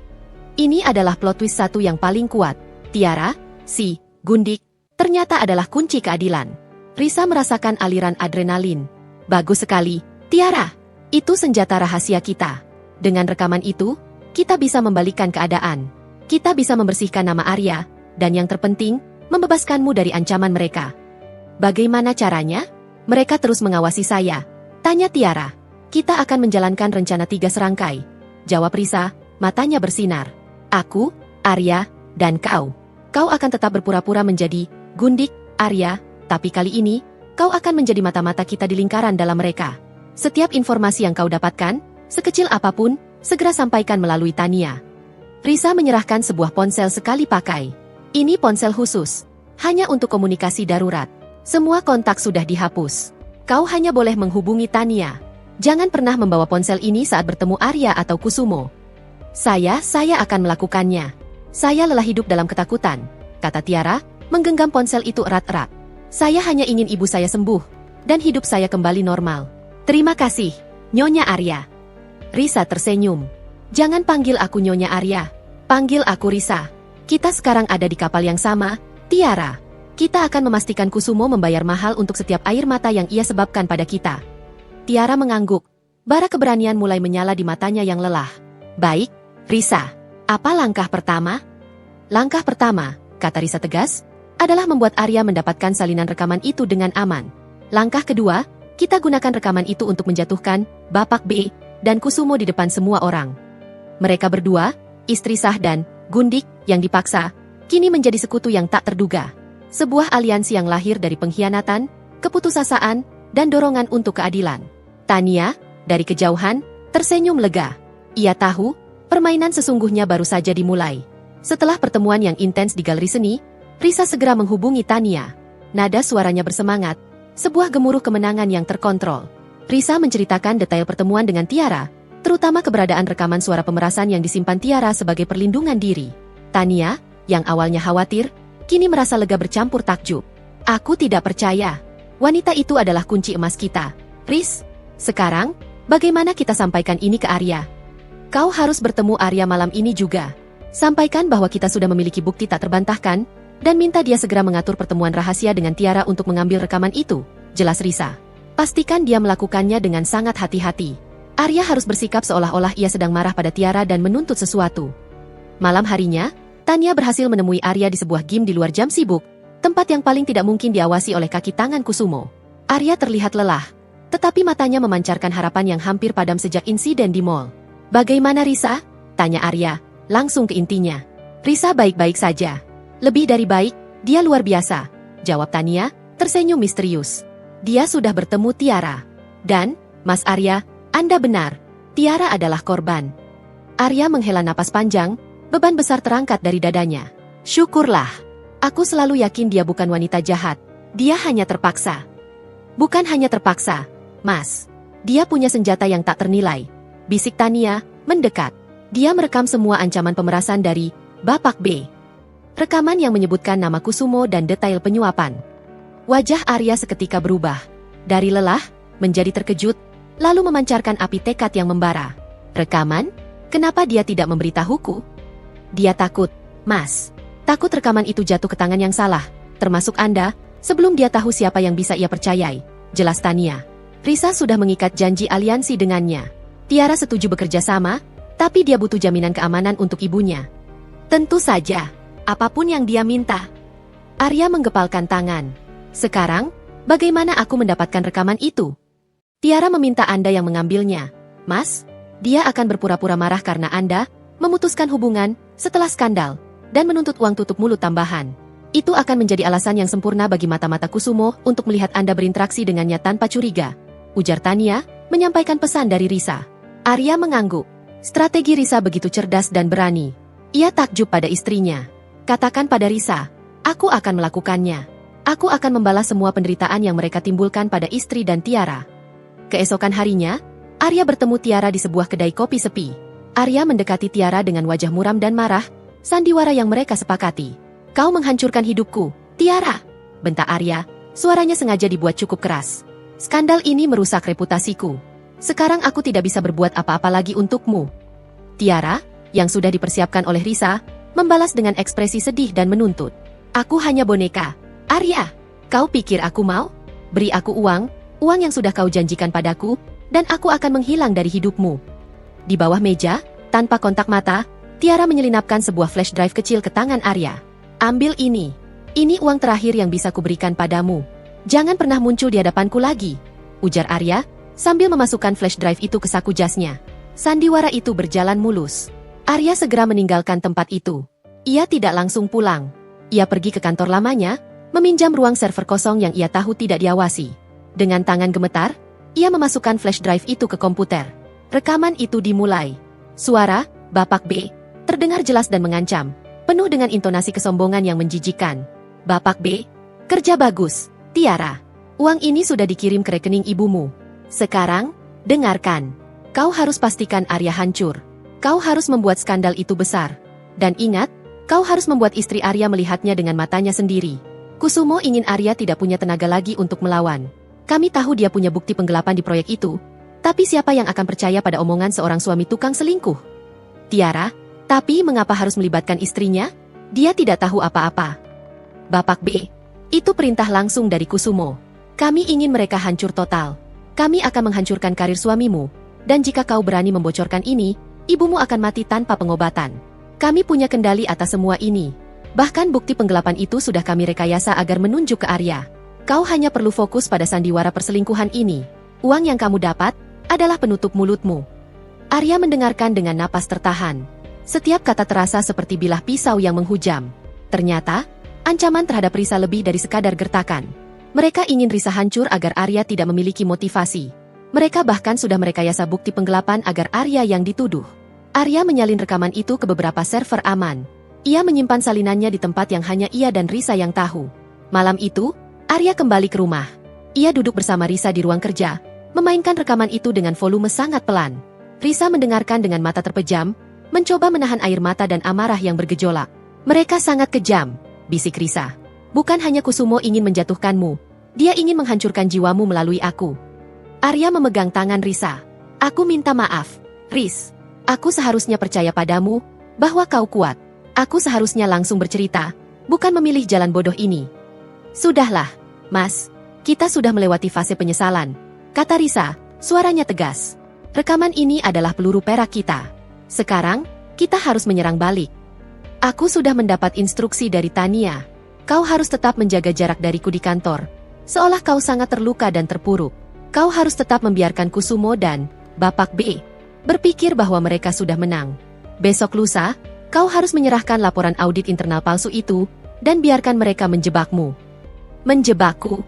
Ini adalah plot twist satu yang paling kuat. Tiara, si Gundik, ternyata adalah kunci keadilan. Risa merasakan aliran adrenalin. Bagus sekali, Tiara. Itu senjata rahasia kita. Dengan rekaman itu, kita bisa membalikkan keadaan. Kita bisa membersihkan nama Arya, dan yang terpenting, membebaskanmu dari ancaman mereka. Bagaimana caranya? Mereka terus mengawasi saya. Tanya Tiara. Kita akan menjalankan rencana 3 serangkai. Jawab Risa, matanya bersinar. Aku, Arya, dan kau. Kau akan tetap berpura-pura menjadi Gundik, Arya, tapi kali ini, kau akan menjadi mata-mata kita di lingkaran dalam mereka. Setiap informasi yang kau dapatkan, sekecil apapun, segera sampaikan melalui Tania. Risa menyerahkan sebuah ponsel sekali pakai. Ini ponsel khusus, hanya untuk komunikasi darurat. Semua kontak sudah dihapus. Kau hanya boleh menghubungi Tania. Jangan pernah membawa ponsel ini saat bertemu Arya atau Kusumo. Saya akan melakukannya. Saya lelah hidup dalam ketakutan, kata Tiara, menggenggam ponsel itu erat-erat. Saya hanya ingin ibu saya sembuh, dan hidup saya kembali normal. Terima kasih, Nyonya Arya. Risa tersenyum. Jangan panggil aku Nyonya Arya. Panggil aku Risa. Kita sekarang ada di kapal yang sama, Tiara. Kita akan memastikan Kusumo membayar mahal untuk setiap air mata yang ia sebabkan pada kita. Tiara mengangguk. Bara keberanian mulai menyala di matanya yang lelah. Baik, Risa. Apa langkah pertama? Langkah pertama, kata Risa tegas, adalah membuat Arya mendapatkan salinan rekaman itu dengan aman. Langkah kedua, kita gunakan rekaman itu untuk menjatuhkan Bapak B dan Kusumo di depan semua orang. Mereka berdua, istri sah dan Gundik yang dipaksa, kini menjadi sekutu yang tak terduga. Sebuah aliansi yang lahir dari pengkhianatan, keputusasaan, dan dorongan untuk keadilan. Tania, dari kejauhan, tersenyum lega. Ia tahu, permainan sesungguhnya baru saja dimulai. Setelah pertemuan yang intens di galeri seni, Risa segera menghubungi Tania. Nada suaranya bersemangat, sebuah gemuruh kemenangan yang terkontrol. Risa menceritakan detail pertemuan dengan Tiara, terutama keberadaan rekaman suara pemerasan yang disimpan Tiara sebagai perlindungan diri. Tania, yang awalnya khawatir, kini merasa lega bercampur takjub. Aku tidak percaya. Wanita itu adalah kunci emas kita. Riz, sekarang, bagaimana kita sampaikan ini ke Arya? Kau harus bertemu Arya malam ini juga. Sampaikan bahwa kita sudah memiliki bukti tak terbantahkan, dan minta dia segera mengatur pertemuan rahasia dengan Tiara untuk mengambil rekaman itu, jelas Risa. Pastikan dia melakukannya dengan sangat hati-hati. Arya harus bersikap seolah-olah ia sedang marah pada Tiara dan menuntut sesuatu. Malam harinya, Tania berhasil menemui Arya di sebuah gym di luar jam sibuk, tempat yang paling tidak mungkin diawasi oleh kaki tangan Kusumo. Arya terlihat lelah, tetapi matanya memancarkan harapan yang hampir padam sejak insiden di mall. Bagaimana Risa? Tanya Arya, langsung ke intinya. Risa baik-baik saja. Lebih dari baik, dia luar biasa, jawab Tania, tersenyum misterius. Dia sudah bertemu Tiara. Dan, Mas Arya, Anda benar, Tiara adalah korban. Arya menghela napas panjang, beban besar terangkat dari dadanya. Syukurlah. Aku selalu yakin dia bukan wanita jahat. Dia hanya terpaksa. Bukan hanya terpaksa, Mas. Dia punya senjata yang tak ternilai. Bisik Tania, mendekat. Dia merekam semua ancaman pemerasan dari Bapak B. Rekaman yang menyebutkan nama Kusumo dan detail penyuapan. Wajah Arya seketika berubah. Dari lelah, menjadi terkejut, lalu memancarkan api tekad yang membara. Rekaman? Kenapa dia tidak memberitahuku? Dia takut, Mas. Takut rekaman itu jatuh ke tangan yang salah, termasuk Anda, sebelum dia tahu siapa yang bisa ia percayai, jelas Tania. Risa sudah mengikat janji aliansi dengannya. Tiara setuju bekerja sama, tapi dia butuh jaminan keamanan untuk ibunya. Tentu saja, apapun yang dia minta. Arya menggepalkan tangan. Sekarang, bagaimana aku mendapatkan rekaman itu? Tiara meminta Anda yang mengambilnya. Mas, dia akan berpura-pura marah karena Anda memutuskan hubungan setelah skandal dan menuntut uang tutup mulut tambahan. Itu akan menjadi alasan yang sempurna bagi mata-mata Kusumo untuk melihat Anda berinteraksi dengannya tanpa curiga. Ujar Tania, menyampaikan pesan dari Risa. Arya mengangguk. Strategi Risa begitu cerdas dan berani. Ia takjub pada istrinya. Katakan pada Risa, aku akan melakukannya. Aku akan membalas semua penderitaan yang mereka timbulkan pada istri dan Tiara. Keesokan harinya, Arya bertemu Tiara di sebuah kedai kopi sepi. Arya mendekati Tiara dengan wajah muram dan marah, sandiwara yang mereka sepakati. Kau menghancurkan hidupku, Tiara, bentak Arya, suaranya sengaja dibuat cukup keras. Skandal ini merusak reputasiku. Sekarang aku tidak bisa berbuat apa-apa lagi untukmu. Tiara, yang sudah dipersiapkan oleh Risa, membalas dengan ekspresi sedih dan menuntut. Aku hanya boneka. Arya, kau pikir aku mau? Beri aku uang yang sudah kau janjikan padaku, dan aku akan menghilang dari hidupmu. Di bawah meja, Tanpa kontak mata, Tiara menyelinapkan sebuah flash drive kecil ke tangan Arya. Ambil ini. Ini uang terakhir yang bisa kuberikan padamu. Jangan pernah muncul di hadapanku lagi, ujar Arya, sambil memasukkan flash drive itu ke saku jasnya. Sandiwara itu berjalan mulus. Arya segera meninggalkan tempat itu. Ia tidak langsung pulang. Ia pergi ke kantor lamanya, meminjam ruang server kosong yang ia tahu tidak diawasi. Dengan tangan gemetar, ia memasukkan flash drive itu ke komputer. Rekaman itu dimulai. Suara Bapak B terdengar jelas dan mengancam, penuh dengan intonasi kesombongan yang menjijikkan. Bapak B, kerja bagus, Tiara. Uang ini sudah dikirim ke rekening ibumu. Sekarang, dengarkan. Kau harus pastikan Arya hancur. Kau harus membuat skandal itu besar. Dan ingat, kau harus membuat istri Arya melihatnya dengan matanya sendiri. Kusumo ingin Arya tidak punya tenaga lagi untuk melawan. Kami tahu dia punya bukti penggelapan di proyek itu. Tapi siapa yang akan percaya pada omongan seorang suami tukang selingkuh? Tiara, tapi mengapa harus melibatkan istrinya? Dia tidak tahu apa-apa. Bapak B, itu perintah langsung dari Kusumo. Kami ingin mereka hancur total. Kami akan menghancurkan karir suamimu. Dan jika kau berani membocorkan ini, ibumu akan mati tanpa pengobatan. Kami punya kendali atas semua ini. Bahkan bukti penggelapan itu sudah kami rekayasa agar menunjuk ke Arya. Kau hanya perlu fokus pada sandiwara perselingkuhan ini. Uang yang kamu dapat adalah penutup mulutmu. Arya mendengarkan dengan napas tertahan. Setiap kata terasa seperti bilah pisau yang menghujam. Ternyata, ancaman terhadap Risa lebih dari sekadar gertakan. Mereka ingin Risa hancur agar Arya tidak memiliki motivasi. Mereka bahkan sudah merekayasa bukti penggelapan agar Arya yang dituduh. Arya menyalin rekaman itu ke beberapa server aman. Ia menyimpan salinannya di tempat yang hanya ia dan Risa yang tahu. Malam itu, Arya kembali ke rumah. Ia duduk bersama Risa di ruang kerja, memainkan rekaman itu dengan volume sangat pelan. Risa mendengarkan dengan mata terpejam, mencoba menahan air mata dan amarah yang bergejolak. Mereka sangat kejam, bisik Risa. Bukan hanya Kusumo ingin menjatuhkanmu, dia ingin menghancurkan jiwamu melalui aku. Arya memegang tangan Risa. Aku minta maaf, Riz. Aku seharusnya percaya padamu, bahwa kau kuat. Aku seharusnya langsung bercerita, bukan memilih jalan bodoh ini. Sudahlah, Mas. Kita sudah melewati fase penyesalan, kata Risa, suaranya tegas. Rekaman ini adalah peluru perak kita. Sekarang, kita harus menyerang balik. Aku sudah mendapat instruksi dari Tania. Kau harus tetap menjaga jarak dariku di kantor. Seolah kau sangat terluka dan terpuruk. Kau harus tetap membiarkan Kusumo dan Bapak B berpikir bahwa mereka sudah menang. Besok lusa, kau harus menyerahkan laporan audit internal palsu itu, dan biarkan mereka menjebakmu. Menjebakku?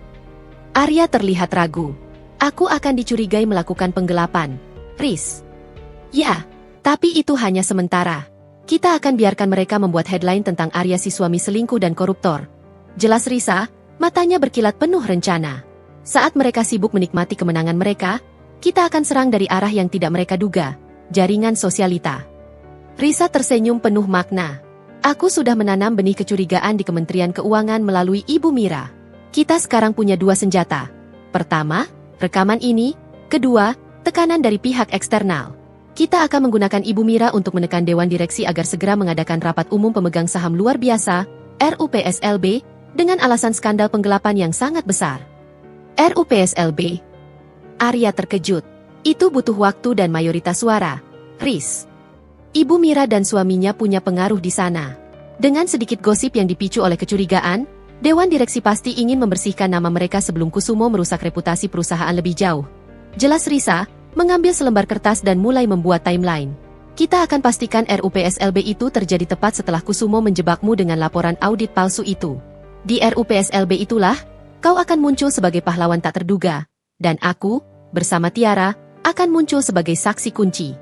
Arya terlihat ragu. Aku akan dicurigai melakukan penggelapan, Riz. Ya, tapi itu hanya sementara. Kita akan biarkan mereka membuat headline tentang Arya si suami selingkuh dan koruptor. Jelas Risa, matanya berkilat penuh rencana. Saat mereka sibuk menikmati kemenangan mereka, kita akan serang dari arah yang tidak mereka duga, jaringan sosialita. Risa tersenyum penuh makna. Aku sudah menanam benih kecurigaan di Kementerian Keuangan melalui Ibu Mira. Kita sekarang punya dua senjata. Pertama, rekaman ini. Kedua, tekanan dari pihak eksternal. Kita akan menggunakan Ibu Mira untuk menekan Dewan Direksi agar segera mengadakan rapat umum pemegang saham luar biasa, RUPSLB, dengan alasan skandal penggelapan yang sangat besar. RUPSLB? Arya terkejut. Itu butuh waktu dan mayoritas suara, Riz. Ibu Mira dan suaminya punya pengaruh di sana. Dengan sedikit gosip yang dipicu oleh kecurigaan, Dewan Direksi pasti ingin membersihkan nama mereka sebelum Kusumo merusak reputasi perusahaan lebih jauh. Jelas Risa, mengambil selembar kertas dan mulai membuat timeline. Kita akan pastikan RUPSLB itu terjadi tepat setelah Kusumo menjebakmu dengan laporan audit palsu itu. Di RUPSLB itulah, kau akan muncul sebagai pahlawan tak terduga. Dan aku, bersama Tiara, akan muncul sebagai saksi kunci.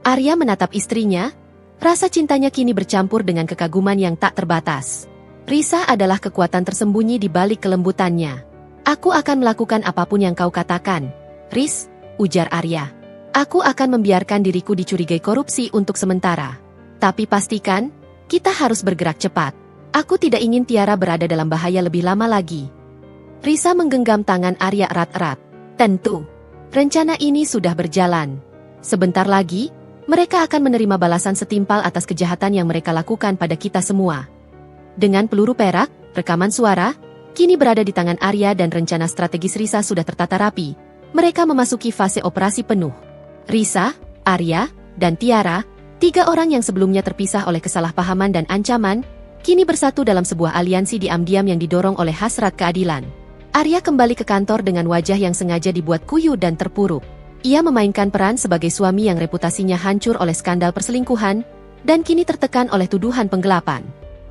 Arya menatap istrinya, rasa cintanya kini bercampur dengan kekaguman yang tak terbatas. Risa adalah kekuatan tersembunyi di balik kelembutannya. Aku akan melakukan apapun yang kau katakan, Riz, ujar Arya. Aku akan membiarkan diriku dicurigai korupsi untuk sementara. Tapi pastikan, kita harus bergerak cepat. Aku tidak ingin Tiara berada dalam bahaya lebih lama lagi. Risa menggenggam tangan Arya erat-erat. Tentu, rencana ini sudah berjalan. Sebentar lagi, mereka akan menerima balasan setimpal atas kejahatan yang mereka lakukan pada kita semua. Dengan peluru perak, rekaman suara, kini berada di tangan Arya dan rencana strategis Risa sudah tertata rapi. Mereka memasuki fase operasi penuh. Risa, Arya, dan Tiara 3 orang yang sebelumnya terpisah oleh kesalahpahaman dan ancaman, kini bersatu dalam sebuah aliansi diam-diam yang didorong oleh hasrat keadilan. Arya kembali ke kantor dengan wajah yang sengaja dibuat kuyu dan terpuruk. Ia memainkan peran sebagai suami yang reputasinya hancur oleh skandal perselingkuhan, dan kini tertekan oleh tuduhan penggelapan.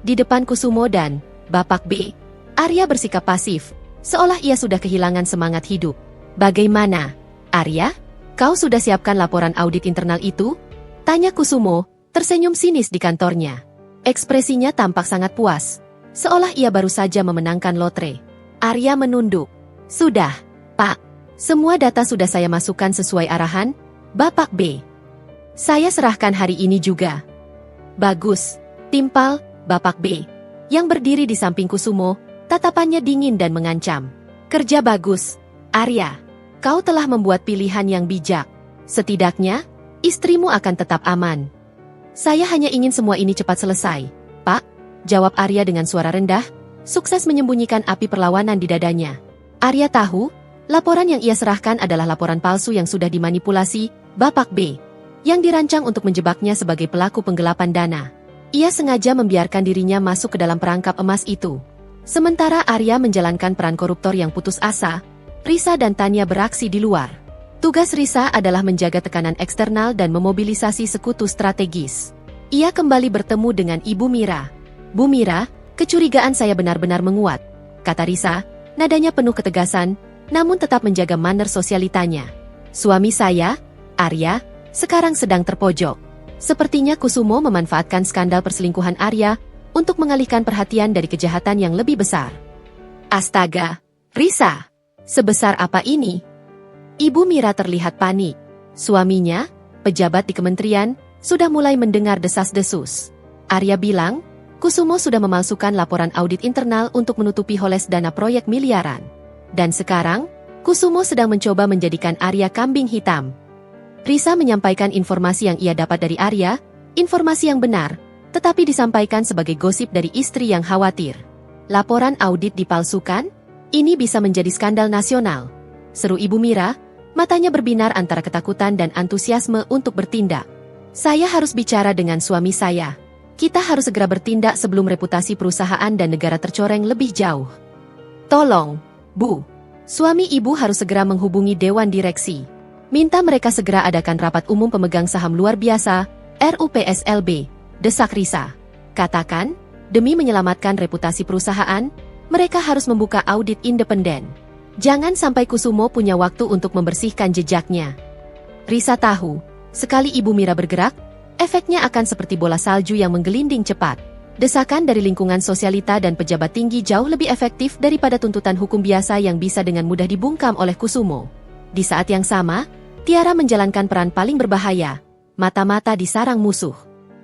Di depan Kusumo dan Bapak B, Arya bersikap pasif, seolah ia sudah kehilangan semangat hidup. Bagaimana, Arya? Kau sudah siapkan laporan audit internal itu? Tanya Kusumo, tersenyum sinis di kantornya. Ekspresinya tampak sangat puas, seolah ia baru saja memenangkan lotre. Arya menunduk. Sudah, Pak. Semua data sudah saya masukkan sesuai arahan, Bapak B. Saya serahkan hari ini juga. Bagus, timpal, Bapak B. Yang berdiri di samping Kusumo, tatapannya dingin dan mengancam. Kerja bagus, Arya. Kau telah membuat pilihan yang bijak. Setidaknya, istrimu akan tetap aman. Saya hanya ingin semua ini cepat selesai, Pak, jawab Arya dengan suara rendah, sukses menyembunyikan api perlawanan di dadanya. Arya tahu, laporan yang ia serahkan adalah laporan palsu yang sudah dimanipulasi, Bapak B, yang dirancang untuk menjebaknya sebagai pelaku penggelapan dana. Ia sengaja membiarkan dirinya masuk ke dalam perangkap emas itu. Sementara Arya menjalankan peran koruptor yang putus asa, Risa dan Tanya beraksi di luar. Tugas Risa adalah menjaga tekanan eksternal dan memobilisasi sekutu strategis. Ia kembali bertemu dengan Ibu Mira. Bu Mira, kecurigaan saya benar-benar menguat, kata Risa, nadanya penuh ketegasan, namun tetap menjaga manner sosialitanya. Suami saya, Arya, sekarang sedang terpojok. Sepertinya Kusumo memanfaatkan skandal perselingkuhan Arya untuk mengalihkan perhatian dari kejahatan yang lebih besar. Astaga, Risa, sebesar apa ini? Ibu Mira terlihat panik. Suaminya, pejabat di kementerian, sudah mulai mendengar desas-desus. Arya bilang, Kusumo sudah memalsukan laporan audit internal untuk menutupi holes dana proyek miliaran. Dan sekarang, Kusumo sedang mencoba menjadikan Arya kambing hitam. Risa menyampaikan informasi yang ia dapat dari Arya, informasi yang benar, tetapi disampaikan sebagai gosip dari istri yang khawatir. Laporan audit dipalsukan? Ini bisa menjadi skandal nasional, seru Ibu Mira, matanya berbinar antara ketakutan dan antusiasme untuk bertindak. Saya harus bicara dengan suami saya. Kita harus segera bertindak sebelum reputasi perusahaan dan negara tercoreng lebih jauh. Tolong, Bu. Suami Ibu harus segera menghubungi Dewan Direksi. Minta mereka segera adakan rapat umum pemegang saham luar biasa, RUPSLB, desak Risa. Katakan, demi menyelamatkan reputasi perusahaan, mereka harus membuka audit independen. Jangan sampai Kusumo punya waktu untuk membersihkan jejaknya. Risa tahu, sekali Ibu Mira bergerak, efeknya akan seperti bola salju yang menggelinding cepat. Desakan dari lingkungan sosialita dan pejabat tinggi jauh lebih efektif daripada tuntutan hukum biasa yang bisa dengan mudah dibungkam oleh Kusumo. Di saat yang sama, Tiara menjalankan peran paling berbahaya, mata-mata di sarang musuh.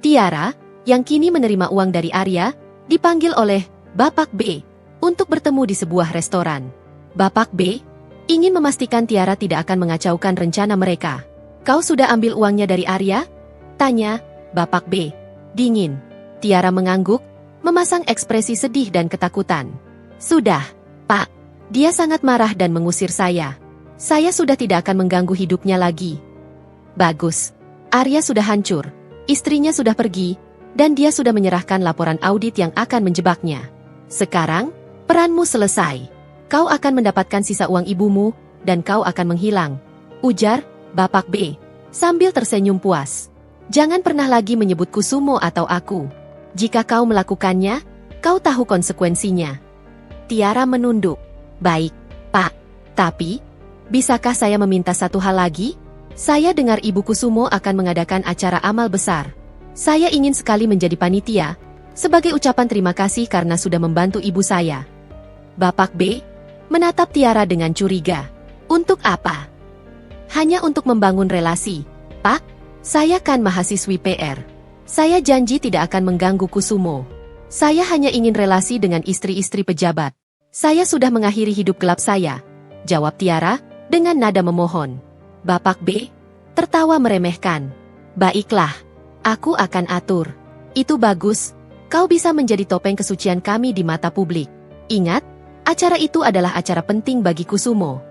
Tiara, yang kini menerima uang dari Arya, dipanggil oleh Bapak B untuk bertemu di sebuah restoran. Bapak B ingin memastikan Tiara tidak akan mengacaukan rencana mereka. Kau sudah ambil uangnya dari Arya? Tanya Bapak B. Dingin. Tiara mengangguk, memasang ekspresi sedih dan ketakutan. Sudah, Pak. Dia sangat marah dan mengusir saya. Saya sudah tidak akan mengganggu hidupnya lagi. Bagus. Arya sudah hancur, istrinya sudah pergi, dan dia sudah menyerahkan laporan audit yang akan menjebaknya. Sekarang, peranmu selesai. Kau akan mendapatkan sisa uang ibumu, dan kau akan menghilang, ujar Bapak B, sambil tersenyum puas. Jangan pernah lagi menyebut Kusumo atau aku. Jika kau melakukannya, kau tahu konsekuensinya. Tiara menunduk. Baik, Pak. Tapi, bisakah saya meminta satu hal lagi? Saya dengar Ibu Kusumo akan mengadakan acara amal besar. Saya ingin sekali menjadi panitia, sebagai ucapan terima kasih karena sudah membantu ibu saya. Bapak B menatap Tiara dengan curiga. Untuk apa? Hanya untuk membangun relasi, Pak. Saya kan mahasiswi PR. Saya janji tidak akan mengganggu Kusumo. Saya hanya ingin relasi dengan istri-istri pejabat. Saya sudah mengakhiri hidup gelap saya, jawab Tiara dengan nada memohon. Bapak B tertawa meremehkan. Baiklah, aku akan atur. Itu bagus, kau bisa menjadi topeng kesucian kami di mata publik. Ingat, acara itu adalah acara penting bagi Kusumo.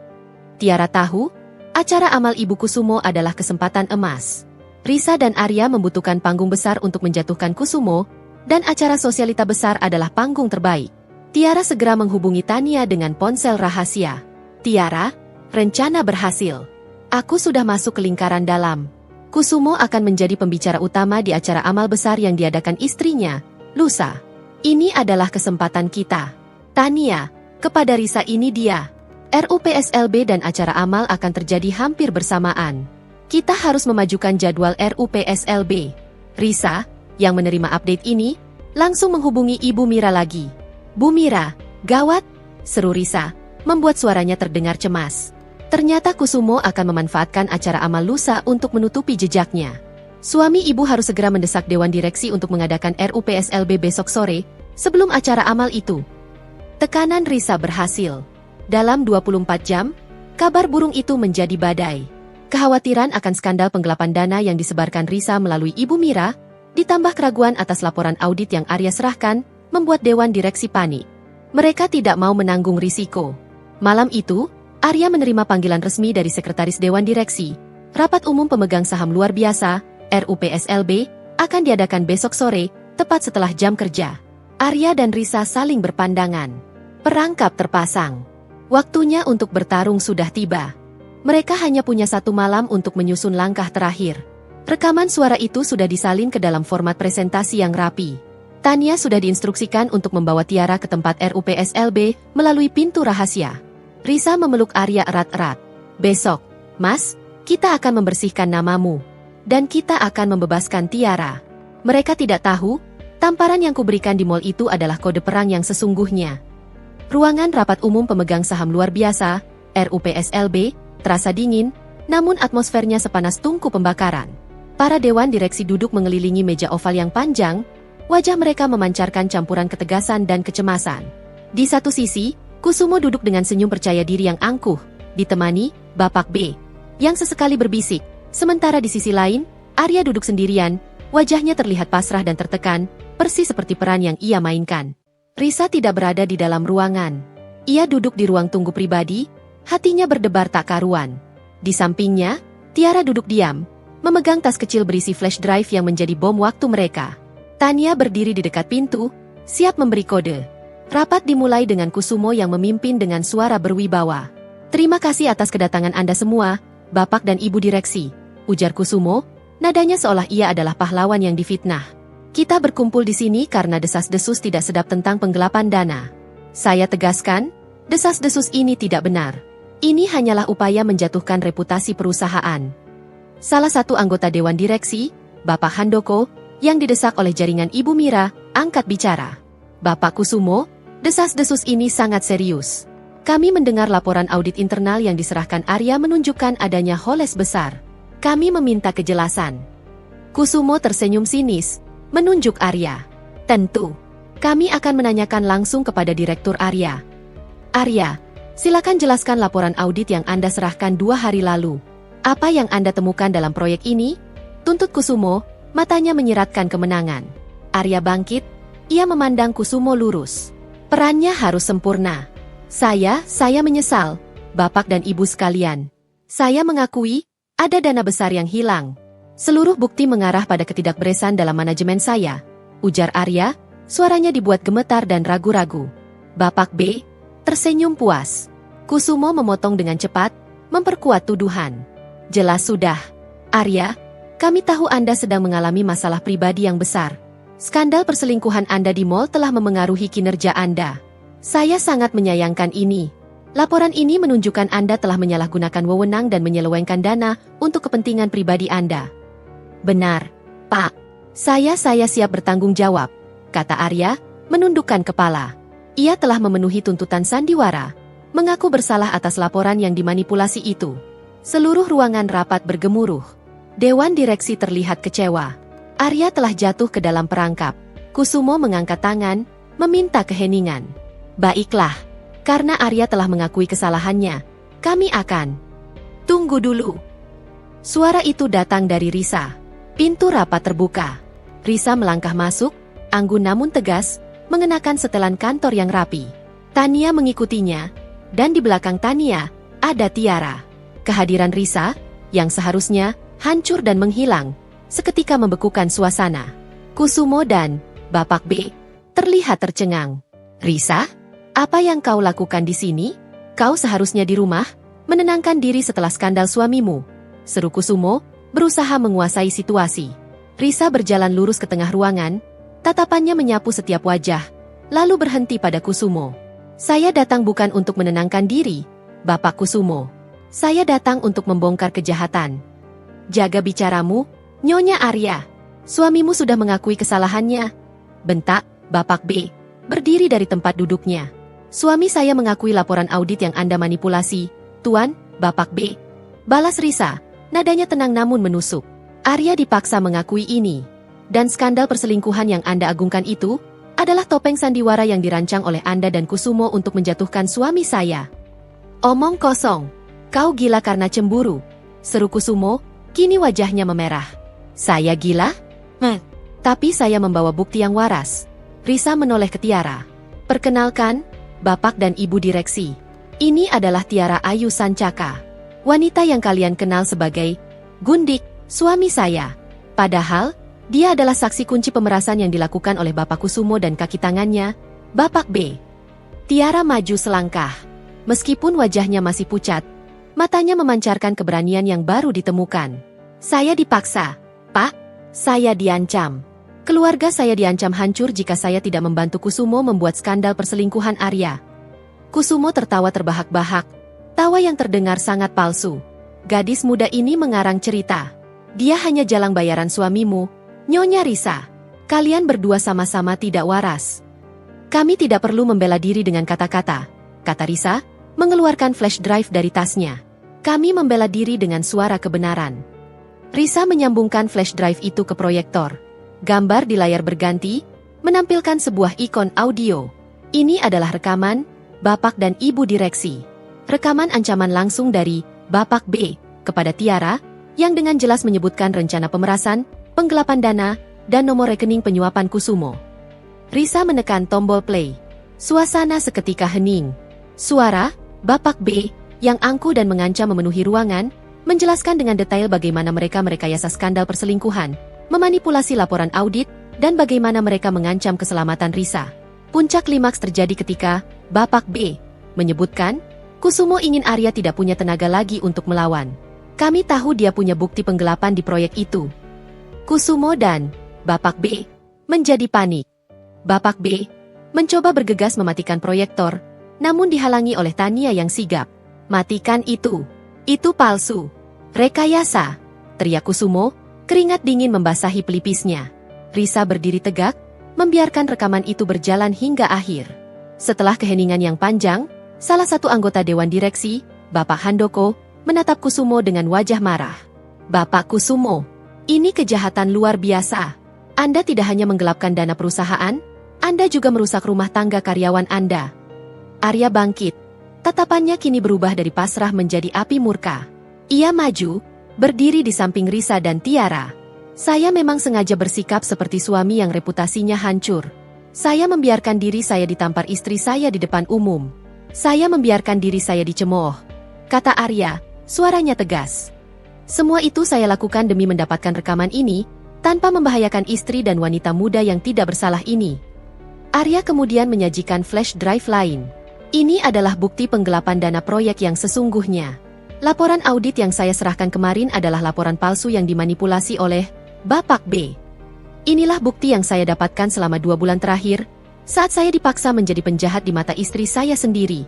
Tiara tahu, acara amal Ibu Kusumo adalah kesempatan emas. Risa dan Arya membutuhkan panggung besar untuk menjatuhkan Kusumo, dan acara sosialita besar adalah panggung terbaik. Tiara segera menghubungi Tania dengan ponsel rahasia. Tiara, rencana berhasil. Aku sudah masuk ke lingkaran dalam. Kusumo akan menjadi pembicara utama di acara amal besar yang diadakan istrinya, lusa. Ini adalah kesempatan kita. Tania, kepada Risa ini dia. RUPSLB dan acara amal akan terjadi hampir bersamaan. Kita harus memajukan jadwal RUPSLB. Risa, yang menerima update ini, langsung menghubungi Ibu Mira lagi. Bu Mira, gawat, seru Risa, membuat suaranya terdengar cemas. Ternyata Kusumo akan memanfaatkan acara amal lusa untuk menutupi jejaknya. Suami ibu harus segera mendesak Dewan Direksi untuk mengadakan RUPSLB besok sore, sebelum acara amal itu. Tekanan Risa berhasil. Dalam 24 jam, kabar burung itu menjadi badai. Kekhawatiran akan skandal penggelapan dana yang disebarkan Risa melalui Ibu Mira, ditambah keraguan atas laporan audit yang Arya serahkan, membuat Dewan Direksi panik. Mereka tidak mau menanggung risiko. Malam itu, Arya menerima panggilan resmi dari Sekretaris Dewan Direksi. Rapat umum pemegang saham luar biasa, RUPSLB, akan diadakan besok sore, tepat setelah jam kerja. Arya dan Risa saling berpandangan. Perangkap terpasang. Waktunya untuk bertarung sudah tiba. Mereka hanya punya satu malam untuk menyusun langkah terakhir. Rekaman suara itu sudah disalin ke dalam format presentasi yang rapi. Tania sudah diinstruksikan untuk membawa Tiara ke tempat RUPSLB melalui pintu rahasia. Risa memeluk Arya erat-erat. Besok, Mas, kita akan membersihkan namamu. Dan kita akan membebaskan Tiara. Mereka tidak tahu, tamparan yang kuberikan di mall itu adalah kode perang yang sesungguhnya. Ruangan rapat umum pemegang saham luar biasa, RUPSLB, terasa dingin, namun atmosfernya sepanas tungku pembakaran. Para dewan direksi duduk mengelilingi meja oval yang panjang, wajah mereka memancarkan campuran ketegasan dan kecemasan. Di satu sisi, Kusumo duduk dengan senyum percaya diri yang angkuh, ditemani Bapak B, yang sesekali berbisik. Sementara di sisi lain, Arya duduk sendirian, wajahnya terlihat pasrah dan tertekan, persis seperti peran yang ia mainkan. Risa tidak berada di dalam ruangan. Ia duduk di ruang tunggu pribadi, hatinya berdebar tak karuan. Di sampingnya, Tiara duduk diam, memegang tas kecil berisi flash drive yang menjadi bom waktu mereka. Tania berdiri di dekat pintu, siap memberi kode. Rapat dimulai dengan Kusumo yang memimpin dengan suara berwibawa. Terima kasih atas kedatangan Anda semua, Bapak dan Ibu Direksi, ujar Kusumo, nadanya seolah ia adalah pahlawan yang difitnah. Kita berkumpul di sini karena desas-desus tidak sedap tentang penggelapan dana. Saya tegaskan, desas-desus ini tidak benar. Ini hanyalah upaya menjatuhkan reputasi perusahaan. Salah satu anggota Dewan Direksi, Bapak Handoko, yang didesak oleh jaringan Ibu Mira, angkat bicara. Bapak Kusumo, desas-desus ini sangat serius. Kami mendengar laporan audit internal yang diserahkan Arya menunjukkan adanya holes besar. Kami meminta kejelasan. Kusumo tersenyum sinis, menunjuk Arya. Tentu, kami akan menanyakan langsung kepada Direktur Arya. Arya, silakan jelaskan laporan audit yang Anda serahkan 2 hari lalu. Apa yang Anda temukan dalam proyek ini? Tuntut Kusumo, matanya menyiratkan kemenangan. Arya bangkit, ia memandang Kusumo lurus. Perannya harus sempurna. Saya menyesal, Bapak dan Ibu sekalian. Saya mengakui, ada dana besar yang hilang. Seluruh bukti mengarah pada ketidakberesan dalam manajemen saya, ujar Arya, suaranya dibuat gemetar dan ragu-ragu. Bapak B tersenyum puas. Kusumo memotong dengan cepat, memperkuat tuduhan. Jelas sudah. Arya, kami tahu Anda sedang mengalami masalah pribadi yang besar. Skandal perselingkuhan Anda di mall telah memengaruhi kinerja Anda. Saya sangat menyayangkan ini. Laporan ini menunjukkan Anda telah menyalahgunakan wewenang dan menyelewengkan dana untuk kepentingan pribadi Anda. Benar, Pak. Saya siap bertanggung jawab, kata Arya, menundukkan kepala. Ia telah memenuhi tuntutan sandiwara, mengaku bersalah atas laporan yang dimanipulasi itu. Seluruh ruangan rapat bergemuruh. Dewan Direksi terlihat kecewa. Arya telah jatuh ke dalam perangkap. Kusumo mengangkat tangan, meminta keheningan. Baiklah, karena Arya telah mengakui kesalahannya, kami akan. Tunggu dulu. Suara itu datang dari Risa. Pintu rapat terbuka. Risa melangkah masuk, anggun namun tegas, mengenakan setelan kantor yang rapi. Tania mengikutinya, dan di belakang Tania, ada Tiara. Kehadiran Risa, yang seharusnya hancur dan menghilang, seketika membekukan suasana. Kusumo dan Bapak B terlihat tercengang. Risa, apa yang kau lakukan di sini? Kau seharusnya di rumah, menenangkan diri setelah skandal suamimu, seru Kusumo, berusaha menguasai situasi. Risa berjalan lurus ke tengah ruangan, tatapannya menyapu setiap wajah, lalu berhenti pada Kusumo. Saya datang bukan untuk menenangkan diri, Bapak Kusumo. Saya datang untuk membongkar kejahatan. Jaga bicaramu, Nyonya Arya. Suamimu sudah mengakui kesalahannya. Bentak, Bapak B, berdiri dari tempat duduknya. Suami saya mengakui laporan audit yang Anda manipulasi, Tuan, Bapak B. Balas Risa, nadanya tenang namun menusuk. Arya dipaksa mengakui ini. Dan skandal perselingkuhan yang Anda agungkan itu adalah topeng sandiwara yang dirancang oleh Anda dan Kusumo untuk menjatuhkan suami saya. Omong kosong. Kau gila karena cemburu, seru Kusumo, kini wajahnya memerah. Saya gila? Tapi saya membawa bukti yang waras. Risa menoleh ke Tiara. Perkenalkan, Bapak dan Ibu Direksi. Ini adalah Tiara Ayu Sancaka. Wanita yang kalian kenal sebagai Gundik, suami saya. Padahal, dia adalah saksi kunci pemerasan yang dilakukan oleh Bapak Kusumo dan kaki tangannya, Bapak B. Tiara maju selangkah. Meskipun wajahnya masih pucat, matanya memancarkan keberanian yang baru ditemukan. Saya dipaksa, Pak. Saya diancam. Keluarga saya diancam hancur jika saya tidak membantu Kusumo membuat skandal perselingkuhan Arya. Kusumo tertawa terbahak-bahak. Tawa yang terdengar sangat palsu. Gadis muda ini mengarang cerita. Dia hanya jalang bayaran suamimu, Nyonya Risa. Kalian berdua sama-sama tidak waras. Kami tidak perlu membela diri dengan kata-kata, kata Risa, mengeluarkan flash drive dari tasnya. Kami membela diri dengan suara kebenaran. Risa menyambungkan flash drive itu ke proyektor. Gambar di layar berganti, menampilkan sebuah ikon audio. Ini adalah rekaman Bapak dan Ibu Direksi. Rekaman ancaman langsung dari Bapak B kepada Tiara, yang dengan jelas menyebutkan rencana pemerasan, penggelapan dana, dan nomor rekening penyuapan Kusumo. Risa menekan tombol play. Suasana seketika hening. Suara Bapak B yang angkuh dan mengancam memenuhi ruangan, menjelaskan dengan detail bagaimana mereka merekayasa skandal perselingkuhan, memanipulasi laporan audit, dan bagaimana mereka mengancam keselamatan Risa. Puncak klimaks terjadi ketika Bapak B menyebutkan, Kusumo ingin Arya tidak punya tenaga lagi untuk melawan. Kami tahu dia punya bukti penggelapan di proyek itu. Kusumo dan Bapak B menjadi panik. Bapak B mencoba bergegas mematikan proyektor, namun dihalangi oleh Tania yang sigap. Matikan itu. Itu palsu. Rekayasa, teriak Kusumo, keringat dingin membasahi pelipisnya. Risa berdiri tegak, membiarkan rekaman itu berjalan hingga akhir. Setelah keheningan yang panjang, salah satu anggota Dewan Direksi, Bapak Handoko, menatap Kusumo dengan wajah marah. Bapak Kusumo, ini kejahatan luar biasa. Anda tidak hanya menggelapkan dana perusahaan, Anda juga merusak rumah tangga karyawan Anda. Arya bangkit. Tatapannya kini berubah dari pasrah menjadi api murka. Ia maju, berdiri di samping Risa dan Tiara. Saya memang sengaja bersikap seperti suami yang reputasinya hancur. Saya membiarkan diri saya ditampar istri saya di depan umum. Saya membiarkan diri saya dicemooh, kata Arya, suaranya tegas. Semua itu saya lakukan demi mendapatkan rekaman ini, tanpa membahayakan istri dan wanita muda yang tidak bersalah ini. Arya kemudian menyajikan flash drive lain. Ini adalah bukti penggelapan dana proyek yang sesungguhnya. Laporan audit yang saya serahkan kemarin adalah laporan palsu yang dimanipulasi oleh Bapak B. Inilah bukti yang saya dapatkan selama 2 bulan terakhir, saat saya dipaksa menjadi penjahat di mata istri saya sendiri.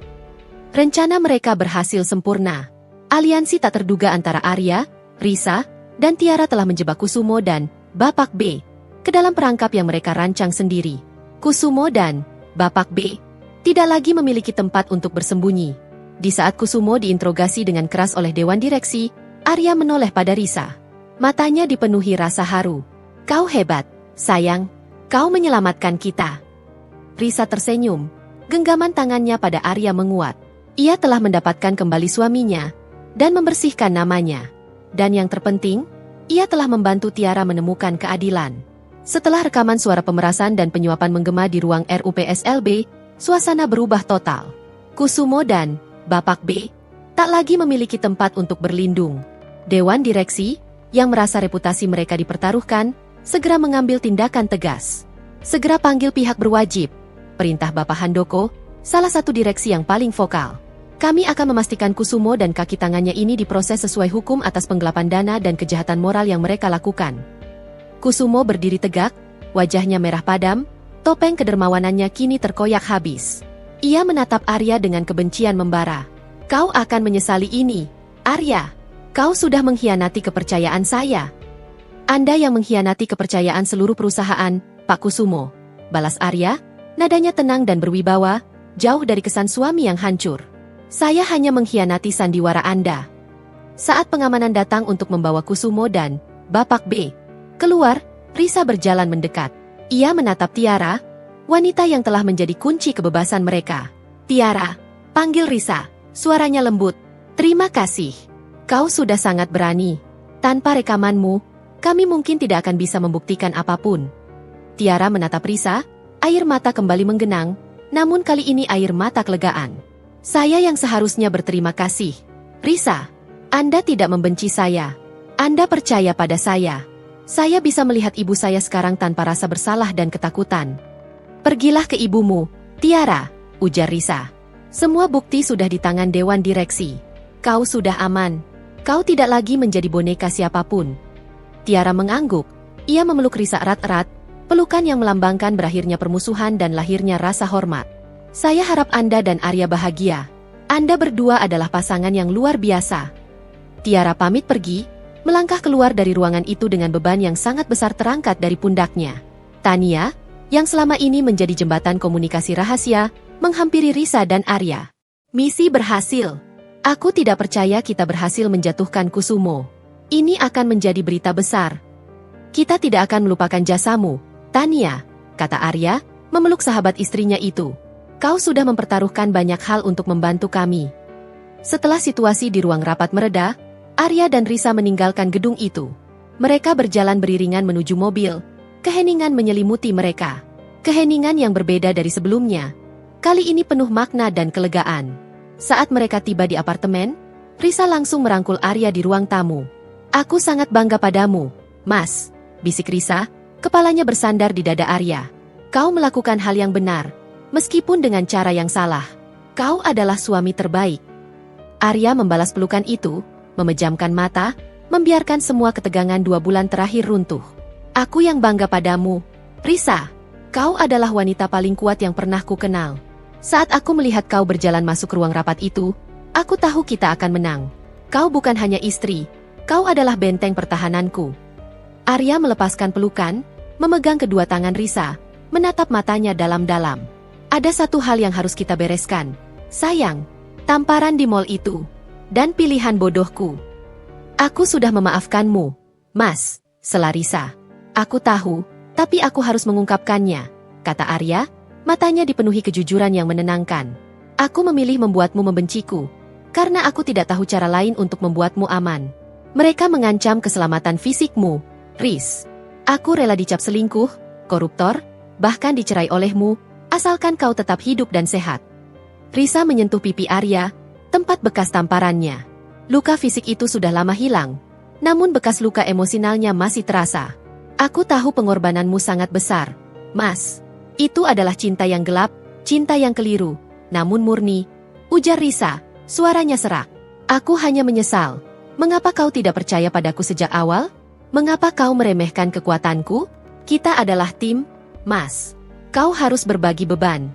Rencana mereka berhasil sempurna. Aliansi tak terduga antara Arya, Risa, dan Tiara telah menjebak Kusumo dan Bapak B ke dalam perangkap yang mereka rancang sendiri. Kusumo dan Bapak B tidak lagi memiliki tempat untuk bersembunyi. Di saat Kusumo diinterogasi dengan keras oleh Dewan Direksi, Arya menoleh pada Risa. Matanya dipenuhi rasa haru. Kau hebat, sayang. Kau menyelamatkan kita. Risa tersenyum. Genggaman tangannya pada Arya menguat. Ia telah mendapatkan kembali suaminya dan membersihkan namanya. Dan yang terpenting, ia telah membantu Tiara menemukan keadilan. Setelah rekaman suara pemerasan dan penyuapan menggema di ruang RUPSLB, suasana berubah total. Kusumo dan Bapak B tak lagi memiliki tempat untuk berlindung. Dewan Direksi yang merasa reputasi mereka dipertaruhkan, segera mengambil tindakan tegas. Segera panggil pihak berwajib. Perintah Bapak Handoko, salah satu direksi yang paling vokal. Kami akan memastikan Kusumo dan kaki tangannya ini diproses sesuai hukum atas penggelapan dana dan kejahatan moral yang mereka lakukan. Kusumo berdiri tegak, wajahnya merah padam, topeng kedermawanannya kini terkoyak habis. Ia menatap Arya dengan kebencian membara. Kau akan menyesali ini, Arya. Kau sudah mengkhianati kepercayaan saya. Anda yang mengkhianati kepercayaan seluruh perusahaan, Pak Kusumo. Balas Arya, nadanya tenang dan berwibawa, jauh dari kesan suami yang hancur. Saya hanya mengkhianati sandiwara Anda. Saat pengamanan datang untuk membawa Kusumo dan Bapak B keluar, Risa berjalan mendekat. Ia menatap Tiara, wanita yang telah menjadi kunci kebebasan mereka. Tiara, panggil Risa, suaranya lembut. Terima kasih. Kau sudah sangat berani. Tanpa rekamanmu, kami mungkin tidak akan bisa membuktikan apapun. Tiara menatap Risa, air mata kembali menggenang, namun kali ini air mata kelegaan. Saya yang seharusnya berterima kasih. Risa, Anda tidak membenci saya. Anda percaya pada saya. Saya bisa melihat ibu saya sekarang tanpa rasa bersalah dan ketakutan. Pergilah ke ibumu, Tiara, ujar Risa. Semua bukti sudah di tangan Dewan Direksi. Kau sudah aman. Kau tidak lagi menjadi boneka siapapun. Tiara mengangguk. Ia memeluk Risa erat-erat, pelukan yang melambangkan berakhirnya permusuhan dan lahirnya rasa hormat. Saya harap Anda dan Arya bahagia. Anda berdua adalah pasangan yang luar biasa. Tiara pamit pergi, melangkah keluar dari ruangan itu dengan beban yang sangat besar terangkat dari pundaknya. Tania, yang selama ini menjadi jembatan komunikasi rahasia, menghampiri Risa dan Arya. Misi berhasil. Aku tidak percaya kita berhasil menjatuhkan Kusumo. Ini akan menjadi berita besar. Kita tidak akan melupakan jasamu, Tania, kata Arya, memeluk sahabat istrinya itu. Kau sudah mempertaruhkan banyak hal untuk membantu kami. Setelah situasi di ruang rapat mereda, Arya dan Risa meninggalkan gedung itu. Mereka berjalan beriringan menuju mobil. Keheningan menyelimuti mereka. Keheningan yang berbeda dari sebelumnya. Kali ini penuh makna dan kelegaan. Saat mereka tiba di apartemen, Risa langsung merangkul Arya di ruang tamu. Aku sangat bangga padamu, Mas, bisik Risa, kepalanya bersandar di dada Arya. Kau melakukan hal yang benar. Meskipun dengan cara yang salah, kau adalah suami terbaik. Arya membalas pelukan itu, memejamkan mata, membiarkan semua ketegangan 2 bulan terakhir runtuh. Aku yang bangga padamu, Risa. Kau adalah wanita paling kuat yang pernah ku kenal. Saat aku melihat kau berjalan masuk ruang rapat itu, aku tahu kita akan menang. Kau bukan hanya istri, kau adalah benteng pertahananku. Arya melepaskan pelukan, memegang kedua tangan Risa, menatap matanya dalam-dalam. Ada satu hal yang harus kita bereskan. Sayang, tamparan di mall itu. Dan pilihan bodohku. Aku sudah memaafkanmu, Mas, sela Risa. Aku tahu, tapi aku harus mengungkapkannya, kata Arya, matanya dipenuhi kejujuran yang menenangkan. Aku memilih membuatmu membenciku, karena aku tidak tahu cara lain untuk membuatmu aman. Mereka mengancam keselamatan fisikmu, Riz. Aku rela dicap selingkuh, koruptor, bahkan dicerai olehmu, asalkan kau tetap hidup dan sehat. Risa menyentuh pipi Arya, tempat bekas tamparannya. Luka fisik itu sudah lama hilang, namun bekas luka emosionalnya masih terasa. Aku tahu pengorbananmu sangat besar, Mas. Itu adalah cinta yang gelap, cinta yang keliru, namun murni, ujar Risa, suaranya serak. Aku hanya menyesal. Mengapa kau tidak percaya padaku sejak awal? Mengapa kau meremehkan kekuatanku? Kita adalah tim, Mas. Kau harus berbagi beban.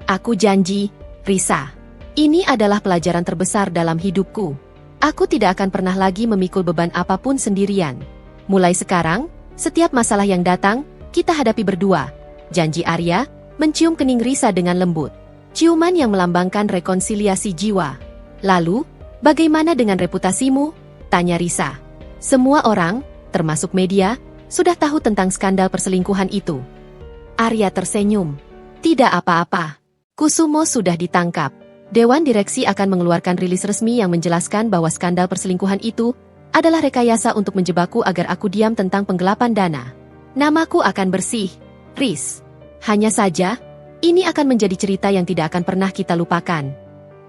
Aku janji, Risa. Ini adalah pelajaran terbesar dalam hidupku. Aku tidak akan pernah lagi memikul beban apapun sendirian. Mulai sekarang, setiap masalah yang datang, kita hadapi berdua. Janji Arya, mencium kening Risa dengan lembut. Ciuman yang melambangkan rekonsiliasi jiwa. Lalu, bagaimana dengan reputasimu? Tanya Risa. Semua orang, termasuk media, sudah tahu tentang skandal perselingkuhan itu. Arya tersenyum. Tidak apa-apa. Kusumo sudah ditangkap. Dewan Direksi akan mengeluarkan rilis resmi yang menjelaskan bahwa skandal perselingkuhan itu adalah rekayasa untuk menjebakku agar aku diam tentang penggelapan dana. Namaku akan bersih, Riz. Hanya saja, ini akan menjadi cerita yang tidak akan pernah kita lupakan.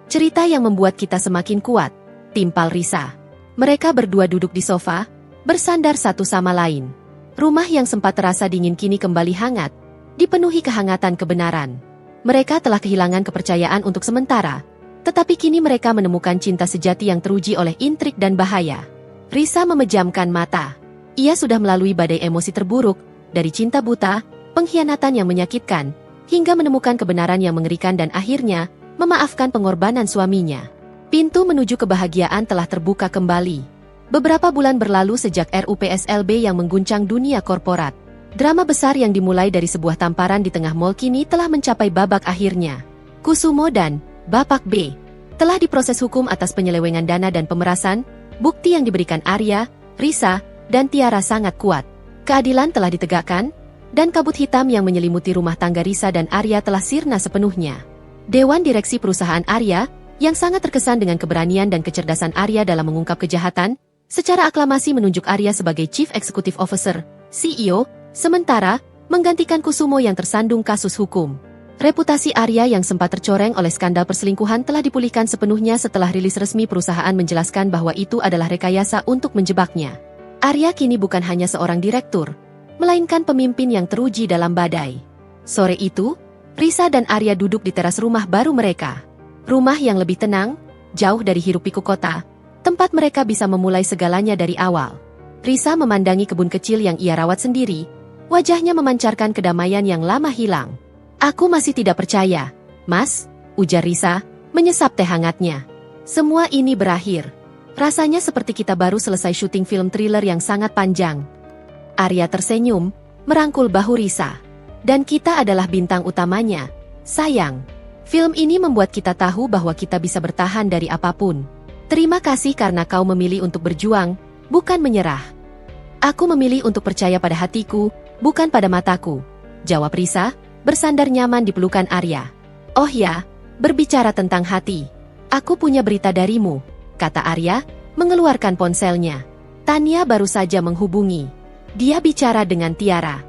Cerita yang membuat kita semakin kuat, timpal Risa. Mereka berdua duduk di sofa, bersandar satu sama lain. Rumah yang sempat terasa dingin kini kembali hangat, dipenuhi kehangatan kebenaran. Mereka telah kehilangan kepercayaan untuk sementara, tetapi kini mereka menemukan cinta sejati yang teruji oleh intrik dan bahaya. Risa memejamkan mata. Ia sudah melalui badai emosi terburuk, dari cinta buta, pengkhianatan yang menyakitkan, hingga menemukan kebenaran yang mengerikan dan akhirnya memaafkan pengorbanan suaminya. Pintu menuju kebahagiaan telah terbuka kembali. Beberapa bulan berlalu sejak RUPSLB yang mengguncang dunia korporat. Drama besar yang dimulai dari sebuah tamparan di tengah mall kini telah mencapai babak akhirnya. Kusumo dan Bapak B telah diproses hukum atas penyelewengan dana dan pemerasan. Bukti yang diberikan Arya, Risa, dan Tiara sangat kuat. Keadilan telah ditegakkan, dan kabut hitam yang menyelimuti rumah tangga Risa dan Arya telah sirna sepenuhnya. Dewan Direksi perusahaan Arya, yang sangat terkesan dengan keberanian dan kecerdasan Arya dalam mengungkap kejahatan, secara aklamasi menunjuk Arya sebagai Chief Executive Officer, CEO, sementara menggantikan Kusumo yang tersandung kasus hukum. Reputasi Arya yang sempat tercoreng oleh skandal perselingkuhan telah dipulihkan sepenuhnya setelah rilis resmi perusahaan menjelaskan bahwa itu adalah rekayasa untuk menjebaknya. Arya kini bukan hanya seorang direktur, melainkan pemimpin yang teruji dalam badai. Sore itu, Risa dan Arya duduk di teras rumah baru mereka. Rumah yang lebih tenang, jauh dari hiruk-pikuk kota, tempat mereka bisa memulai segalanya dari awal. Risa memandangi kebun kecil yang ia rawat sendiri, wajahnya memancarkan kedamaian yang lama hilang. Aku masih tidak percaya, Mas, ujar Risa, menyesap teh hangatnya. Semua ini berakhir. Rasanya seperti kita baru selesai syuting film thriller yang sangat panjang. Arya tersenyum, merangkul bahu Risa. Dan kita adalah bintang utamanya, sayang. Film ini membuat kita tahu bahwa kita bisa bertahan dari apapun. Terima kasih karena kau memilih untuk berjuang, bukan menyerah. Aku memilih untuk percaya pada hatiku, bukan pada mataku, jawab Risa, bersandar nyaman di pelukan Arya. Oh ya, berbicara tentang hati. Aku punya berita darimu, kata Arya, mengeluarkan ponselnya. Tania baru saja menghubungi. Dia bicara dengan Tiara.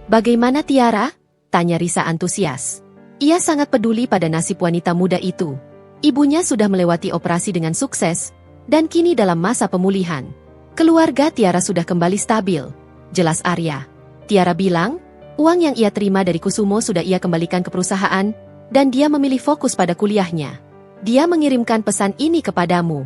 Bagaimana Tiara? Tanya Risa antusias. Ia sangat peduli pada nasib wanita muda itu. Ibunya sudah melewati operasi dengan sukses, dan kini dalam masa pemulihan. Keluarga Tiara sudah kembali stabil, jelas Arya. Tiara bilang, uang yang ia terima dari Kusumo sudah ia kembalikan ke perusahaan, dan dia memilih fokus pada kuliahnya. Dia mengirimkan pesan ini kepadamu.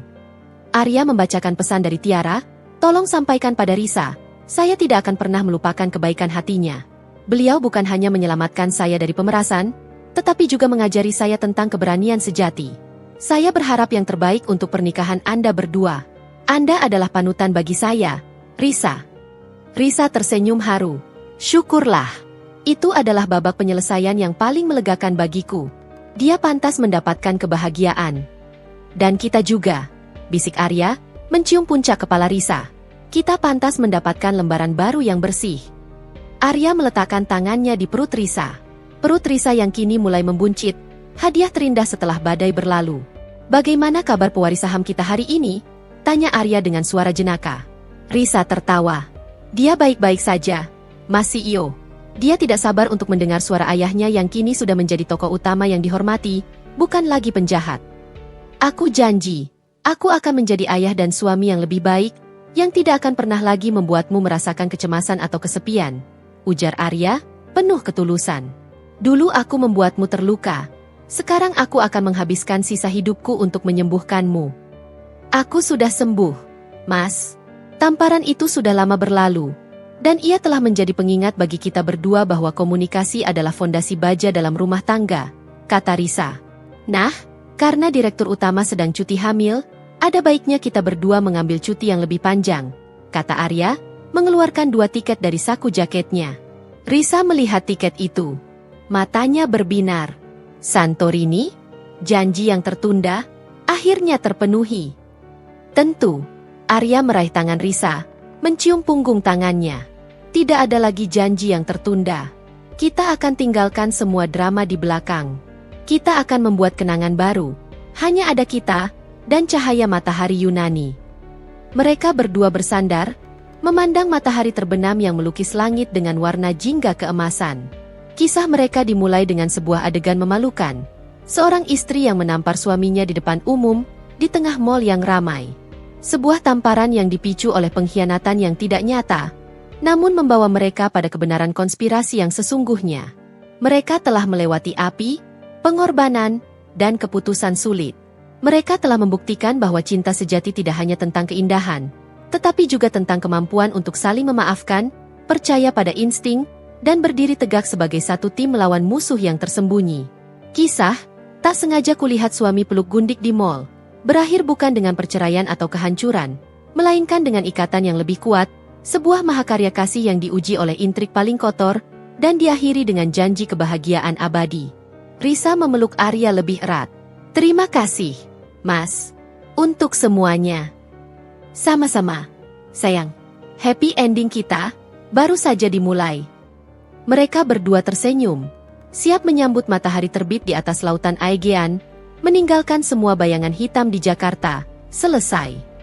Arya membacakan pesan dari Tiara, tolong sampaikan pada Risa, saya tidak akan pernah melupakan kebaikan hatinya. Beliau bukan hanya menyelamatkan saya dari pemerasan, tetapi juga mengajari saya tentang keberanian sejati. Saya berharap yang terbaik untuk pernikahan Anda berdua. Anda adalah panutan bagi saya, Risa. Risa tersenyum haru. Syukurlah. Itu adalah babak penyelesaian yang paling melegakan bagiku. Dia pantas mendapatkan kebahagiaan. Dan kita juga, bisik Arya, mencium puncak kepala Risa. Kita pantas mendapatkan lembaran baru yang bersih. Arya meletakkan tangannya di perut Risa. Perut Risa yang kini mulai membuncit, hadiah terindah setelah badai berlalu. Bagaimana kabar pewaris saham kita hari ini? Tanya Arya dengan suara jenaka. Risa tertawa. Dia baik-baik saja, Mas CEO. Dia tidak sabar untuk mendengar suara ayahnya yang kini sudah menjadi tokoh utama yang dihormati, bukan lagi penjahat. Aku janji, aku akan menjadi ayah dan suami yang lebih baik, yang tidak akan pernah lagi membuatmu merasakan kecemasan atau kesepian, ujar Arya, penuh ketulusan. Dulu aku membuatmu terluka, sekarang aku akan menghabiskan sisa hidupku untuk menyembuhkanmu. Aku sudah sembuh, Mas. Tamparan itu sudah lama berlalu. Dan ia telah menjadi pengingat bagi kita berdua bahwa komunikasi adalah fondasi baja dalam rumah tangga, kata Risa. Nah, karena direktur utama sedang cuti hamil, ada baiknya kita berdua mengambil cuti yang lebih panjang, kata Arya, mengeluarkan 2 tiket dari saku jaketnya. Risa melihat tiket itu. Matanya berbinar. Santorini? Janji yang tertunda, akhirnya terpenuhi. Tentu, Arya meraih tangan Risa, mencium punggung tangannya. Tidak ada lagi janji yang tertunda. Kita akan tinggalkan semua drama di belakang. Kita akan membuat kenangan baru. Hanya ada kita, dan cahaya matahari Yunani. Mereka berdua bersandar, memandang matahari terbenam yang melukis langit dengan warna jingga keemasan. Kisah mereka dimulai dengan sebuah adegan memalukan. Seorang istri yang menampar suaminya di depan umum, di tengah mall yang ramai. Sebuah tamparan yang dipicu oleh pengkhianatan yang tidak nyata, namun membawa mereka pada kebenaran konspirasi yang sesungguhnya. Mereka telah melewati api, pengorbanan, dan keputusan sulit. Mereka telah membuktikan bahwa cinta sejati tidak hanya tentang keindahan, tetapi juga tentang kemampuan untuk saling memaafkan, percaya pada insting, dan berdiri tegak sebagai satu tim melawan musuh yang tersembunyi. Kisah, tak sengaja kulihat suami peluk gundik di mall, berakhir bukan dengan perceraian atau kehancuran, melainkan dengan ikatan yang lebih kuat, sebuah mahakarya kasih yang diuji oleh intrik paling kotor, dan diakhiri dengan janji kebahagiaan abadi. Risa memeluk Arya lebih erat. Terima kasih, Mas, untuk semuanya. Sama-sama, sayang. Happy ending kita baru saja dimulai. Mereka berdua tersenyum, siap menyambut matahari terbit di atas lautan Aegean, meninggalkan semua bayangan hitam di Jakarta. Selesai.